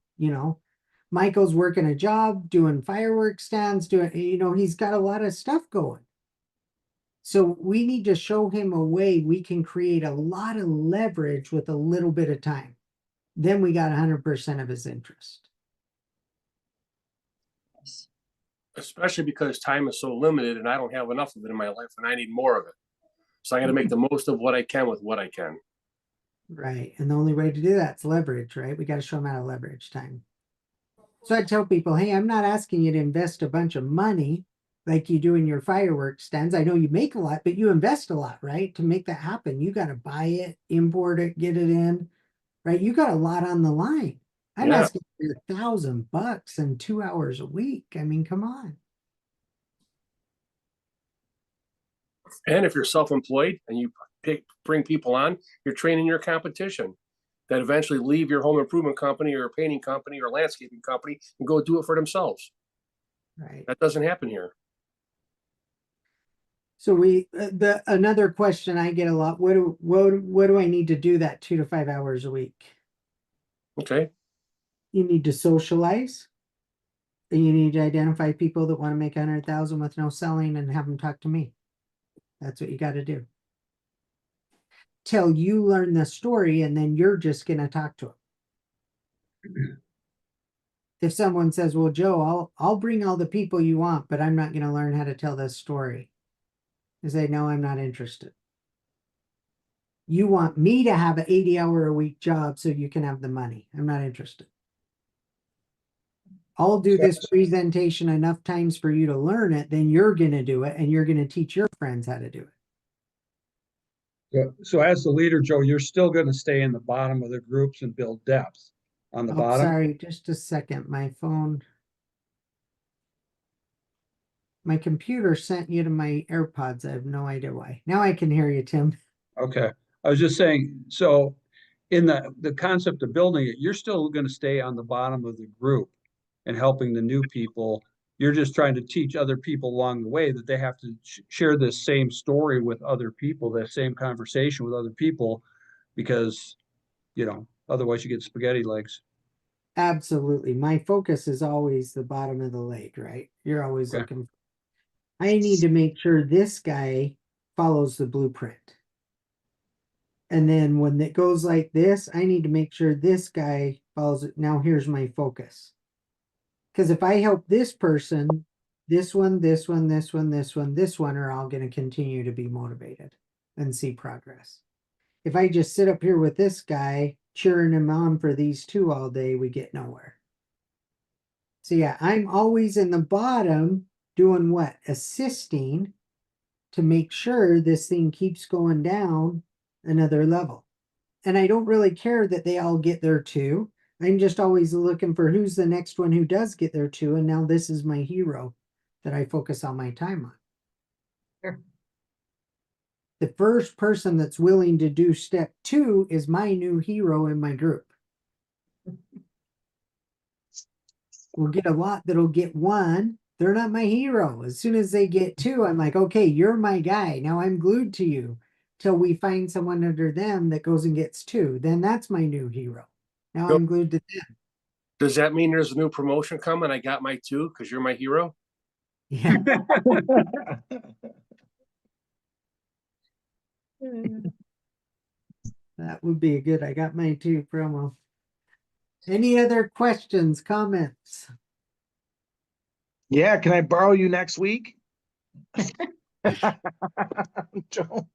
Michael's working a job, doing fireworks stands, he's got a lot of stuff going. So we need to show him a way we can create a lot of leverage with a little bit of time. Then we got 100% of his interest. Especially because time is so limited and I don't have enough of it in my life and I need more of it. So I got to make the most of what I can with what I can. Right. And the only way to do that is leverage, right? We got to show them how to leverage time. So I tell people, hey, I'm not asking you to invest a bunch of money like you do in your fireworks stands. I know you make a lot, but you invest a lot, right? To make that happen, you got to buy it, import it, get it in, right? You got a lot on the line. I'm asking for $1,000 and 2 hours a week. I mean, come on. And if you're self-employed and you bring people on, you're training your competition that eventually leave your home improvement company or painting company or landscaping company and go do it for themselves. Right. That doesn't happen here. So another question I get a lot, what do I need to do that 2 to 5 hours a week? Okay. You need to socialize. And you need to identify people that want to make 100,000 with no selling and have them talk to me. That's what you got to do. Till you learn the story, and then you're just going to talk to them. If someone says, well, Joe, I'll bring all the people you want, but I'm not going to learn how to tell this story. I say, no, I'm not interested. You want me to have an 80-hour-a-week job so you can have the money. I'm not interested. I'll do this presentation enough times for you to learn it, then you're going to do it, and you're going to teach your friends how to do it. So as the leader, Joe, you're still going to stay in the bottom of the groups and build depth on the Oh, bottom. sorry, just a second. My phone. My computer sent you to my AirPods. I have no idea why. Now I can hear you, Tim. Okay. I was just saying, so in the concept of building it, you're still going to stay on the bottom of the group and helping the new people. You're just trying to teach other people along the way that they have to share this same story with other people, that same conversation with other people, because, otherwise you get spaghetti legs. Absolutely. My focus is always the bottom of the lake, right? You're always Okay. looking. I need to make sure this guy follows the blueprint. And then when it goes like this, I need to make sure this guy follows it. Now here's my focus. Because if I help this person, this one, this one, this one, this one, this one are all going to continue to be motivated and see progress. If I just sit up here with this guy, cheering him on for these two all day, we get nowhere. So yeah, I'm always in the bottom doing what? Assisting to make sure this thing keeps going down another level. And I don't really care that they all get there too. I'm just always looking for who's the next one who does get there too. And now this is my hero that I focus all my time on. Sure. The first person that's willing to do step 2 is my new hero in my group. We'll get a lot that'll get 1. They're not my hero. As soon as they get 2, I'm like, okay, you're my guy. Now I'm glued to you till we find someone under them that goes and gets 2. Then that's my new hero. Now Nope. I'm glued to them. Does that mean there's a new promotion coming? I got my 2 because you're my hero. Yeah. That would be a good, I got my 2 promo. Any other questions, comments? Yeah, can I borrow you next week? Joe?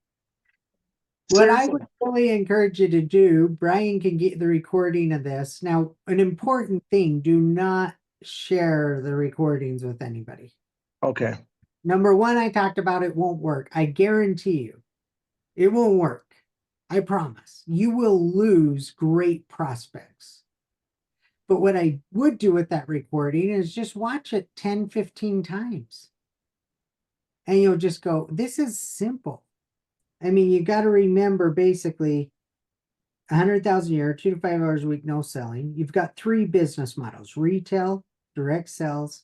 What I Seriously. would really encourage you to do, Brian can get the recording of this. Now, an important thing, do not share the recordings with anybody. Okay. Number 1, I talked about it won't work. I guarantee you, it won't work. I promise. You will lose great prospects. But what I would do with that recording is just watch it 10, 15 times. And you'll just go, this is simple. I mean, you got to remember basically 100,000 a year, 2 to 5 hours a week, no selling. You've got 3 business models: retail, direct sales.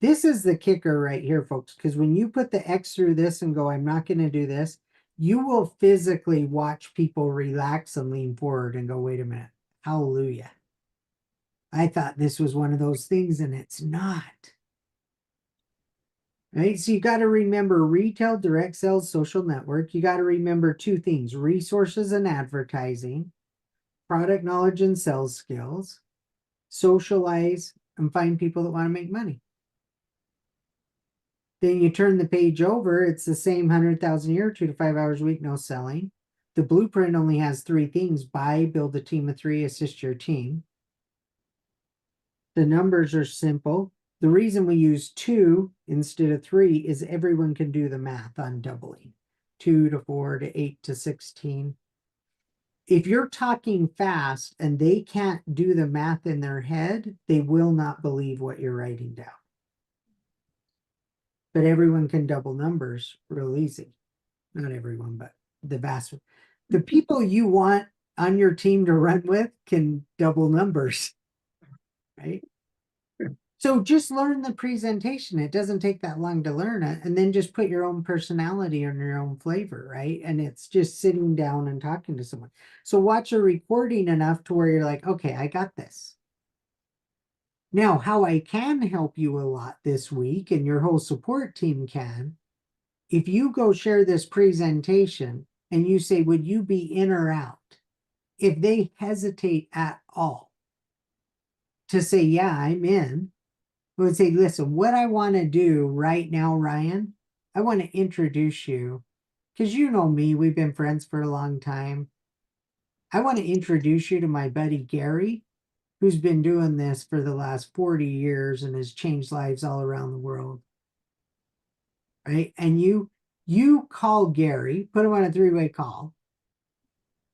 This is the kicker right here, folks, because when you put the X through this and go, I'm not going to do this, you will physically watch people relax and lean forward and go, wait a minute, hallelujah. I thought this was one of those things, and it's not. Right? So you got to remember retail, direct sales, social network. You got to remember 2 things: resources and advertising, product knowledge and sales skills, socialize, and find people that want to make money. Then you turn the page over, it's the same 100,000 a year, 2 to 5 hours a week, no selling. The blueprint only has 3 things: buy, build a team of 3, assist your team. The numbers are simple. The reason we use 2 instead of 3 is everyone can do the math on doubling. 2 to 4 to 8 to 16. If you're talking fast and they can't do the math in their head, they will not believe what you're writing down. But everyone can double numbers real easy. Not everyone, but the vast. The people you want on your team to run with can double numbers, right? So just learn the presentation. It doesn't take that long to learn it. And then just put your own personality and your own flavor, right? And it's just sitting down and talking to someone. So watch a recording enough to where you're like, okay, I got this. Now, how I can help you a lot this week, and your whole support team can, if you go share this presentation and you say, would you be in or out? If they hesitate at all to say, yeah, I'm in, I would say, listen, what I want to do right now, Ryan, I want to introduce you, because you know me, we've been friends for a long time. I want to introduce you to my buddy Gary, who's been doing this for the last 40 years and has changed lives all around the world. Right? And you call Gary, put him on a 3-way call,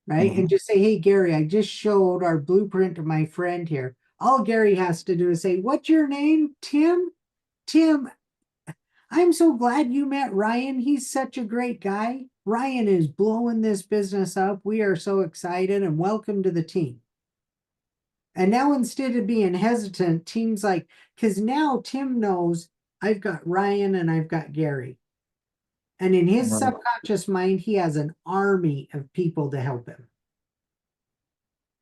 right? And just say, hey, Gary, I just showed our blueprint to my friend here. All Gary has to do is say, what's your name? Tim? Tim, I'm so glad you met Ryan. He's such a great guy. Ryan is blowing this business up. We are so excited, and welcome to the team. And now, instead of being hesitant, teams like, because now Tim knows I've got Ryan and I've got Gary. And in his subconscious mind, he has an army of people to help him.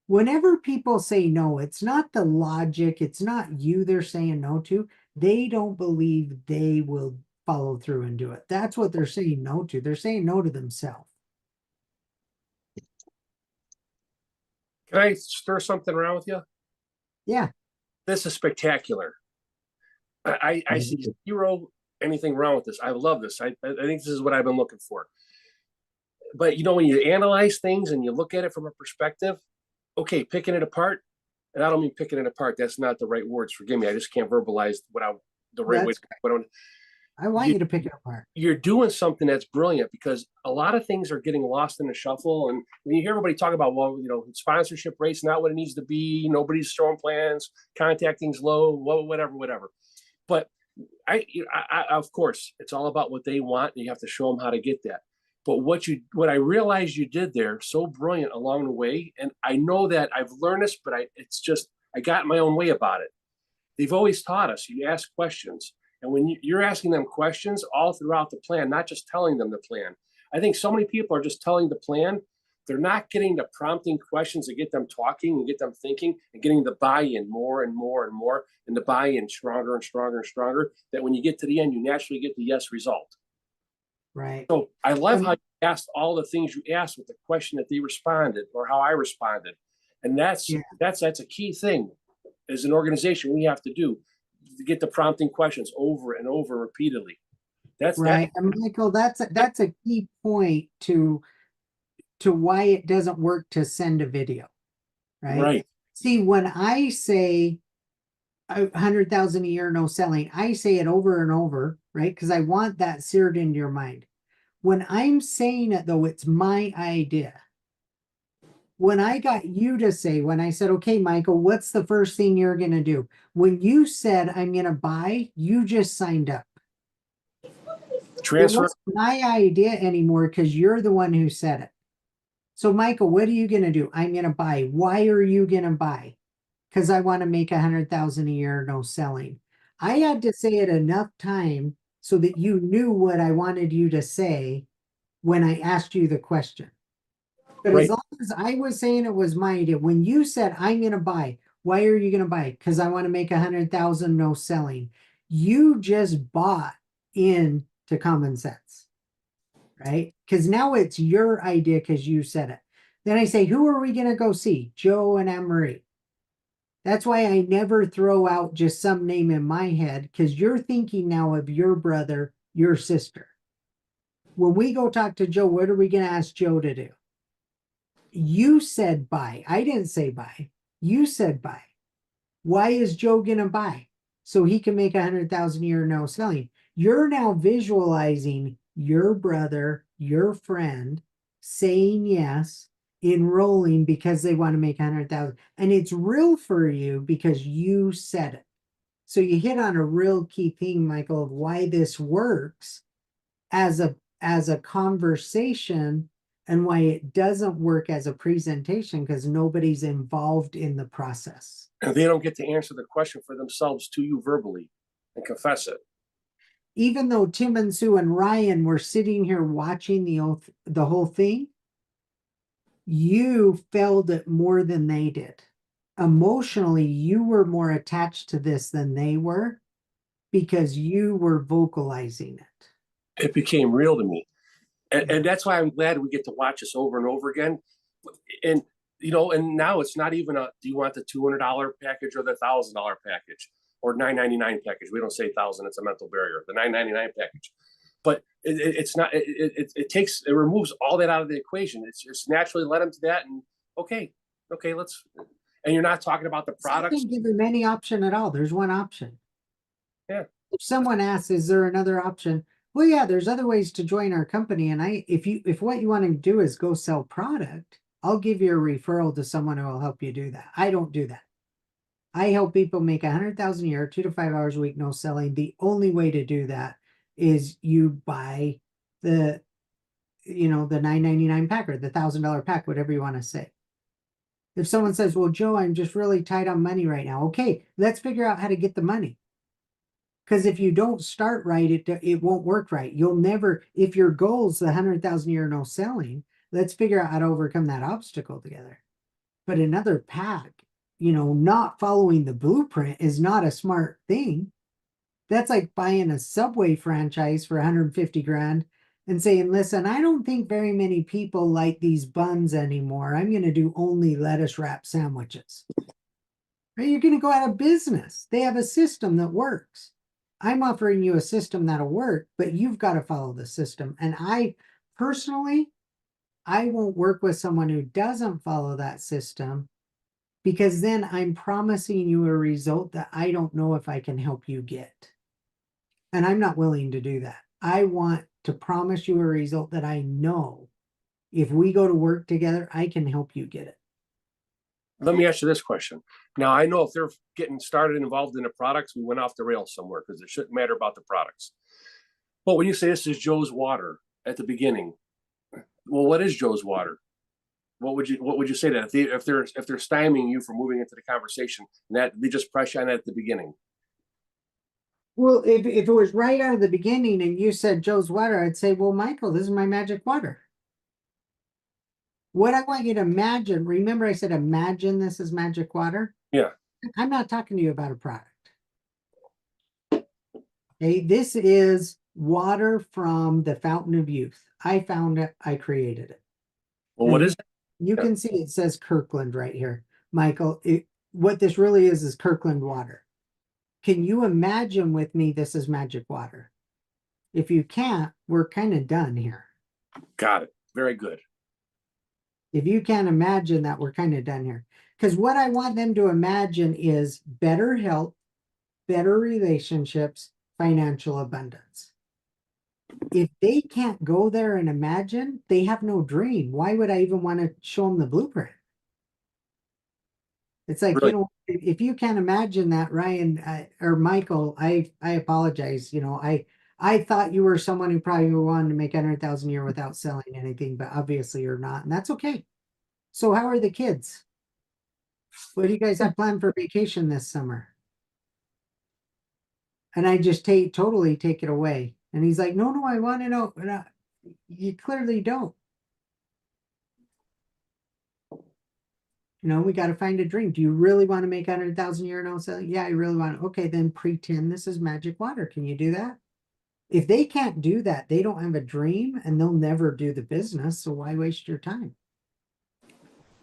Whenever people say no, it's not the logic, it's not you they're saying no to. They don't believe they will follow through and do it. That's what they're saying no to. They're saying no to themselves. Can I stir something around with you? Yeah. This is spectacular. I see zero anything wrong with this. I love this. I think this is what I've been looking for. But you know, when you analyze things and you look at it from a perspective, okay, picking it apart, and I don't mean picking it apart. That's not the right words. Forgive me. I just can't verbalize the right way. I want you to pick it apart. You're doing something that's brilliant, because a lot of things are getting lost in the shuffle. And when you hear everybody talk about, well, you know, sponsorship rate's not what it needs to be, nobody's showing plans, contacting's low, whatever. But I of course, it's all about what they want, and you have to show them how to get that. But what I realized you did there, so brilliant along the way, and I know that I've learned this, but it's just, I got my own way about it. They've always taught us, you ask questions. And when you're asking them questions all throughout the plan, not just telling them the plan. I think so many people are just telling the plan. They're not getting the prompting questions that get them talking and get them thinking and getting the buy-in more and more and more, and the buy-in stronger and stronger and stronger, that when you get to the end, you naturally get the yes result. Right. So I love how you asked all the things you asked with the question that they responded, or how I responded. And that's a key thing as an organization we have to do, to get the prompting questions over and over repeatedly. That's right. And Michael, that's a key point to why it doesn't work to send a video. Right. See, when I say 100,000 a year, no selling, I say it over and over, right? Because I want that seared into your mind. When I'm saying it, though, it's my idea. When I got you to say, when I said, okay, Michael, what's the first thing you're going to do? When you said, I'm going to buy, you just signed up. transfer. It wasn't my idea anymore, because you're the one who said it. So, Michael, what are you going to do? I'm going to buy. Why are you going to buy? Because I want to make 100,000 a year, no selling. I had to say it enough time so that you knew what I wanted you to say when I asked you the question. But as long as I was saying it was my idea, when you said, I'm going to buy, why are you going to buy? Because I want to make 100,000, no selling. You just bought into common sense, right? Because now it's your idea because you said it. Then I say, who are we going to go see? Joe and Anne-Marie. That's why I never throw out just some name in my head, because you're thinking now of your brother, your sister. When we go talk to Joe, what are we going to ask Joe to do? You said buy. I didn't say buy. You said buy. Why is Joe going to buy? So he can make 100,000 a year, no selling. You're now visualizing your brother, your friend, saying yes, enrolling because they want to make 100,000. And it's real for you because you said it. So you hit on a real key thing, Michael, of why this works as a conversation, and why it doesn't work as a presentation, because nobody's involved in the process. And they don't get to answer the question for themselves to you verbally and confess it. Even though Tim and Sue and Ryan were sitting here watching the whole thing, you felt it more than they did. emotionally you were more attached to this than they were because you were vocalizing it. It became real to me. And that's why I'm glad we get to watch this over and over again. And, you know, and now it's not even do you want the $200 package or the $1,000 package or $9.99 package? We don't say 1,000, it's a mental barrier, the $9.99 package. But it's not, it removes all that out of the equation. It's just naturally led them to that. And okay, let's, and you're not talking about the I products. didn't give them any option at all. There's one option. Yeah. If someone asks, is there another option? Well, yeah, there's other ways to join our company. And if what you want to do is go sell product, I'll give you a referral to someone who will help you do that. I don't do that. I help people make 100,000 a year, 2 to 5 hours a week, no selling. The only way to do that is you buy the, you know, the $9.99 pack or the $1,000 pack, whatever you want to say. If someone says, well, Joe, I'm just really tight on money right now. Okay, let's figure out how to get the money. Because if you don't start right, it won't work right. You'll never, if your goal's the 100,000 a year no selling, let's figure out how to overcome that obstacle together. But another pack, you know, not following the blueprint is not a smart thing. That's like buying a Subway franchise for 150 grand and saying, listen, I don't think very many people like these buns anymore. I'm going to do only lettuce wrap sandwiches. Right? You're going to go out of business. They have a system that works. I'm offering you a system that'll work, but you've got to follow the system. And I personally, I won't work with someone who doesn't follow that system, because then I'm promising you a result that I don't know if I can help you get. And I'm not willing to do that. I want to promise you a result that I know if we go to work together, I can help you get it. Let me ask you this question. Now, I know if they're getting started involved in the products, we went off the rails somewhere because it shouldn't matter about the products. But when you say this is Joe's water at the beginning, well, what is Joe's water? What would you say that if they're stymieing you from moving into the conversation, and that they just press you on that at the beginning? Well, if it was right out of the beginning and you said Joe's water, I'd say, well, Michael, this is my magic water. What I want you to imagine, remember I said, imagine this is magic water? Yeah. I'm not talking to you about a product. Okay, this is water from the fountain of youth. I found it, I created it. Well, what is it? You can see it says Kirkland right here. Michael, what this really is Kirkland water. Can you imagine with me this is magic water? If you can't, we're kind of done here. Got it. Very good. If you can't imagine that, we're kind of done here. Because what I want them to imagine is better health, better relationships, financial abundance. If they can't go there and imagine, they have no dream. Why would I even want to show them the blueprint? It's like, Really? you know, if you can't imagine that, Ryan or Michael, I apologize. You know, I thought you were someone who probably wanted to make 100,000 a year without selling anything, but obviously you're not, and that's okay. So how are the kids? What do you guys have planned for vacation this summer? And I just totally take it away. And he's like, no, I want to know. And you clearly don't. You know, we got to find a dream. Do you really want to make 100,000 a year no selling? Yeah, I really want to. Okay, then pretend this is magic water. Can you do that? If they can't do that, they don't have a dream and they'll never do the business. So why waste your time?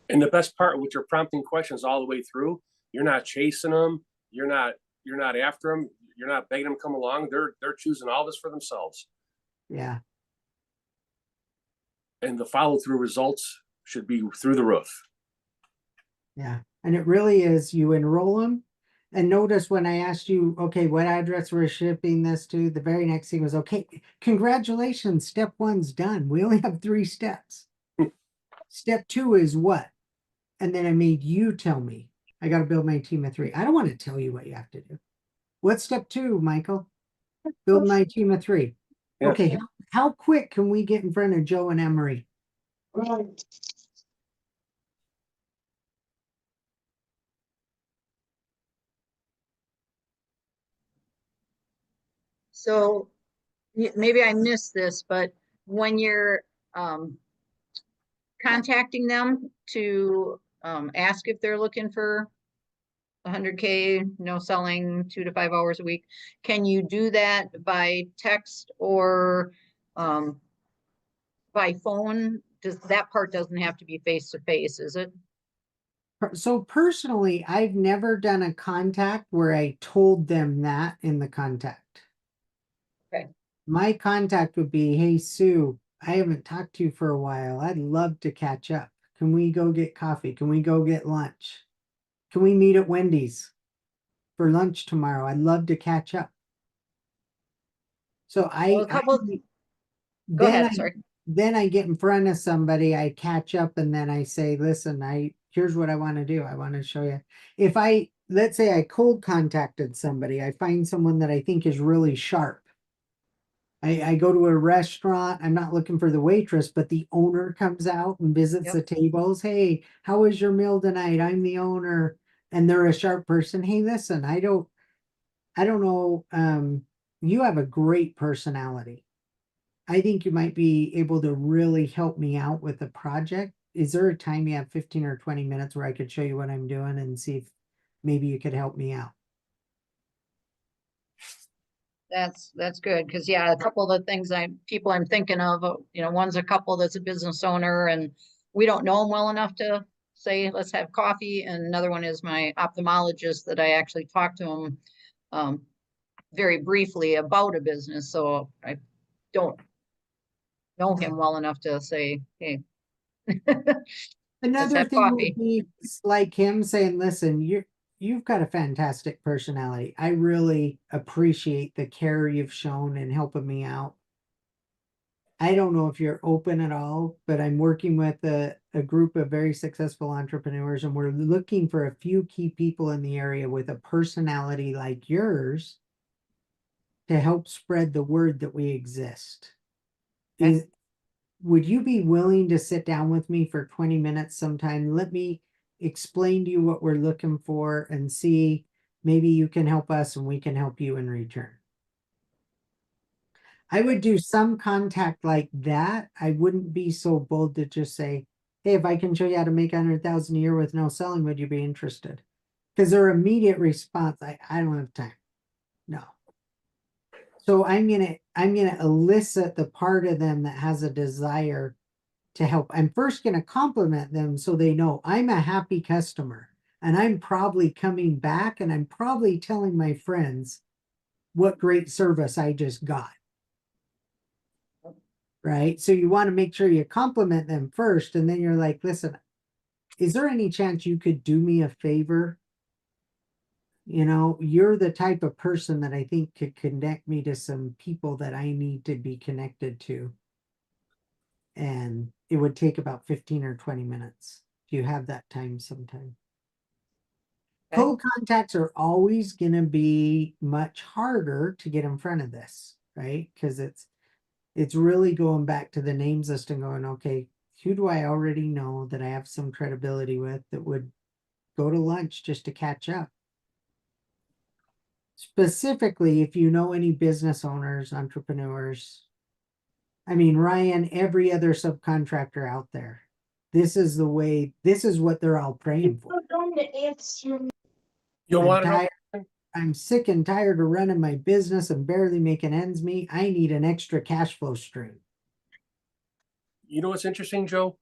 And the best part with your prompting questions all the way through, you're not chasing them. You're not after them. You're not begging them to come along. They're choosing all this for themselves. Yeah. And the follow through results should be through the roof. Yeah. And it really is, you enroll them. And notice when I asked you, okay, what address we're shipping this to, the very next thing was, okay, congratulations, step 1's done. We only have 3 steps. Step 2 is what? And then I made you tell me. I got to build my team of 3. I don't want to tell you what you have to do. What's step 2, Michael? Build my team of 3. Yeah. Okay, how quick can we get in front of Joe and Emery? So maybe I missed this, but when you're contacting them to ask if they're looking for 100K, no selling 2 to 5 hours a week. Can you do that by text or by phone? Does that part doesn't have to be face to face, is it? So personally, I've never done a contact where I told them that in the contact. Okay. My contact would be, hey, Sue, I haven't talked to you for a while. I'd love to catch up. Can we go get coffee? Can we go get lunch? Can we meet at Wendy's for lunch tomorrow? I'd love to catch up. So Well, a couple, go then ahead, sorry. then I get in front of somebody, I catch up, and then I say, listen, here's what I want to do. I want to show you. If let's say I cold contacted somebody, I find someone that I think is really sharp. I go to a restaurant, I'm not looking for the waitress, but the owner comes out and visits Yep. the tables. Hey, how was your meal tonight? I'm the owner. And they're a sharp person. Hey, listen, I don't know. You have a great personality. I think you might be able to really help me out with the project. Is there a time you have 15 or 20 minutes where I could show you what I'm doing and see if maybe you could help me out? That's good, because yeah, a couple of the things people I'm thinking of, one's a couple that's a business owner and we don't know them well enough to say, let's have coffee. And another one is my ophthalmologist that I actually talked to him very briefly about a business. So I don't know him well enough to say, hey, Another have thing coffee. would be like him saying, listen, you've got a fantastic personality. I really appreciate the care you've shown in helping me out. I don't know if you're open at all, but I'm working with a group of very successful entrepreneurs, and we're looking for a few key people in the area with a personality like yours to help spread the word that we exist. Would you be willing to sit down with me for 20 minutes sometime? Let me explain to you what we're looking for and see maybe you can help us and we can help you in return. I would do some contact like that. I wouldn't be so bold to just say, hey, if I can show you how to make 100,000 a year with no selling, would you be interested? Because their immediate response, I don't have time. No. So I'm gonna elicit the part of them that has a desire to help. I'm first gonna compliment them so they know I'm a happy customer and I'm probably coming back and I'm probably telling my friends what great service I just got. Right? So you want to make sure you compliment them first, and then you're like, listen, is there any chance you could do me a favor? You're the type of person that I think could connect me to some people that I need to be connected to. And it would take about 15 or 20 minutes. Do you have that time sometime? Okay. Cold contacts are always going to be much harder to get in front of this, right? Because it's really going back to the names list and going, okay, who do I already know that I have some credibility with that would go to lunch just to catch up? Specifically, if you know any business owners, entrepreneurs, I mean, Ryan, every other subcontractor out there, this is what they're all praying for. You want to know? I'm sick and tired of running my business and barely making ends meet. I need an extra cash flow stream. You know what's interesting, Joe?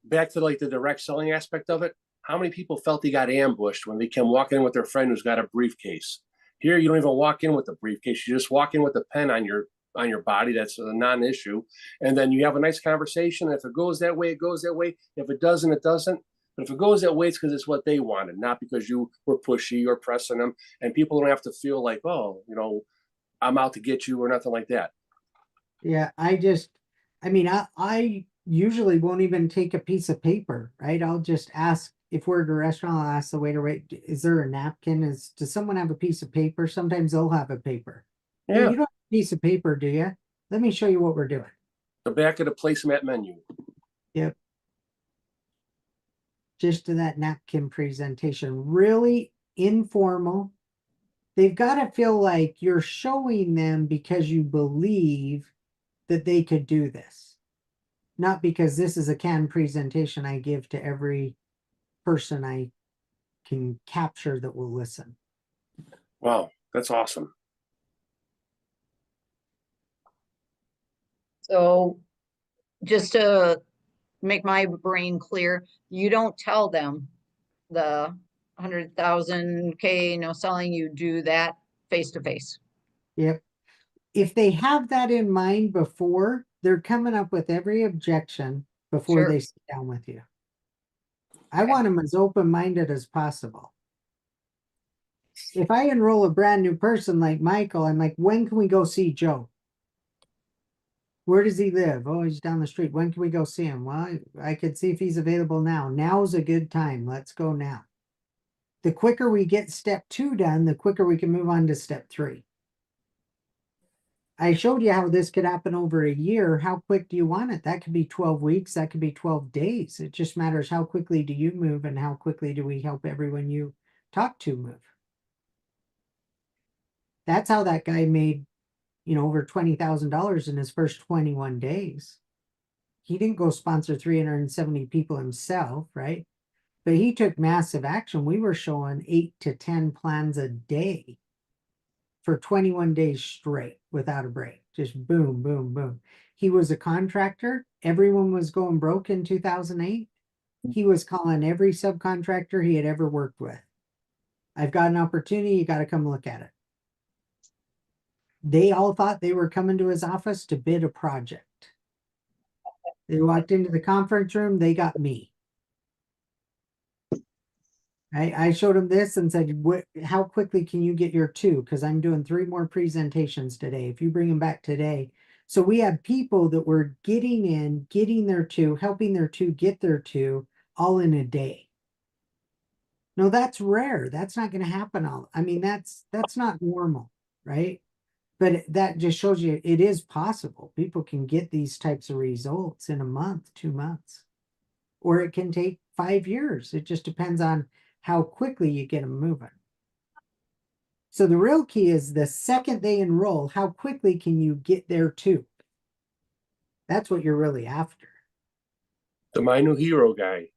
Back to like the direct selling aspect of it. How many people felt they got ambushed when they came walking in with their friend who's got a briefcase? Here, you don't even walk in with the briefcase. You just walk in with a pen on your body. That's a non-issue. And then you have a nice conversation. If it goes that way, it goes that way. If it doesn't, it doesn't. But if it goes that way, it's because it's what they wanted, not because you were pushy or pressing them. And people don't have to feel like, oh, I'm out to get you or nothing like that. Yeah, I usually won't even take a piece of paper, right? I'll just ask if we're at a restaurant, I'll ask the waiter, wait, is there a napkin? Does someone have a piece of paper? Sometimes they'll have a paper. Hey, Yeah. you don't have a piece of paper, do you? Let me show you what we're doing. The back of the placemat menu. Yep. Just to that napkin presentation, really informal. They've got to feel like you're showing them because you believe that they could do this, not because this is a canned presentation I give to every person I can capture that will listen. Wow, that's awesome. So just to make my brain clear, you don't tell them the 100,000 K, selling, you do that face to face. Yep. If they have that in mind before, they're coming up with every objection before Sure. they sit down with you. I want them as open-minded as possible. If I enroll a brand new person like Michael, I'm like, when can we go see Joe? Where does he live? Oh, he's down the street. When can we go see him? Well, I could see if he's available now. Now's a good time. Let's go now. The quicker we get step 2 done, the quicker we can move on to step 3. I showed you how this could happen over a year. How quick do you want it? That could be 12 weeks. That could be 12 days. It just matters how quickly do you move and how quickly do we help everyone you talk to move. That's how that guy made, over $20,000 in his first 21 days. He didn't go sponsor 370 people himself, right? But he took massive action. We were showing 8 to 10 plans a day for 21 days straight without a break. Just boom, boom, boom. He was a contractor. Everyone was going broke in 2008. He was calling every subcontractor he had ever worked with. I've got an opportunity. You got to come look at it. They all thought they were coming to his office to bid a project. They walked into the conference room. They got me. I showed him this and said, how quickly can you get your 2? Because I'm doing 3 more presentations today. If you bring them back today. So we have people that were getting in, getting their 2, helping their 2 get their 2 all in a day. No, that's rare. That's not going to happen all. I mean, that's not normal, right? But that just shows you it is possible. People can get these types of results in a month, 2 months, or it can take 5 years. It just depends on how quickly you get them moving. So the real key is the second they enroll, how quickly can you get there too? That's what you're really after. The My New Hero guy.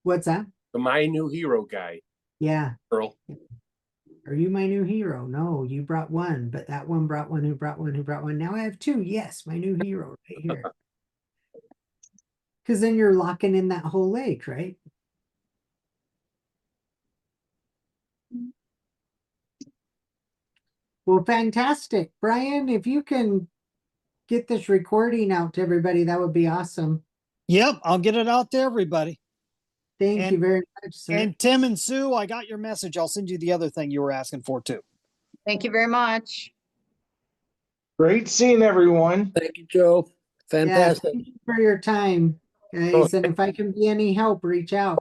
What's that? The My New Hero guy. Yeah. Earl. Are you my new hero? No, you brought one, but that one brought one who brought one who brought one. Now I have 2. Yes, my new hero right here. Because then you're locking in that whole lake, right? Well, fantastic. Brian, if you can get this recording out to everybody, that would be awesome. Yep, I'll get it out to everybody. Thank you very much, sir. And Tim and Sue, I got your message. I'll send you the other thing you were asking for too. Thank you very much. Great seeing everyone. Thank you, Joe. Yeah, Fantastic. thank you for your time, guys. And if I can be any help, reach out.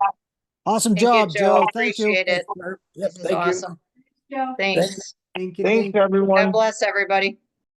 Awesome Thank you, job, Joe. Thank you. Appreciate it. Yep, This is thank you. awesome. Thanks. Thank you. Thanks, Thank you. everyone. God bless everybody.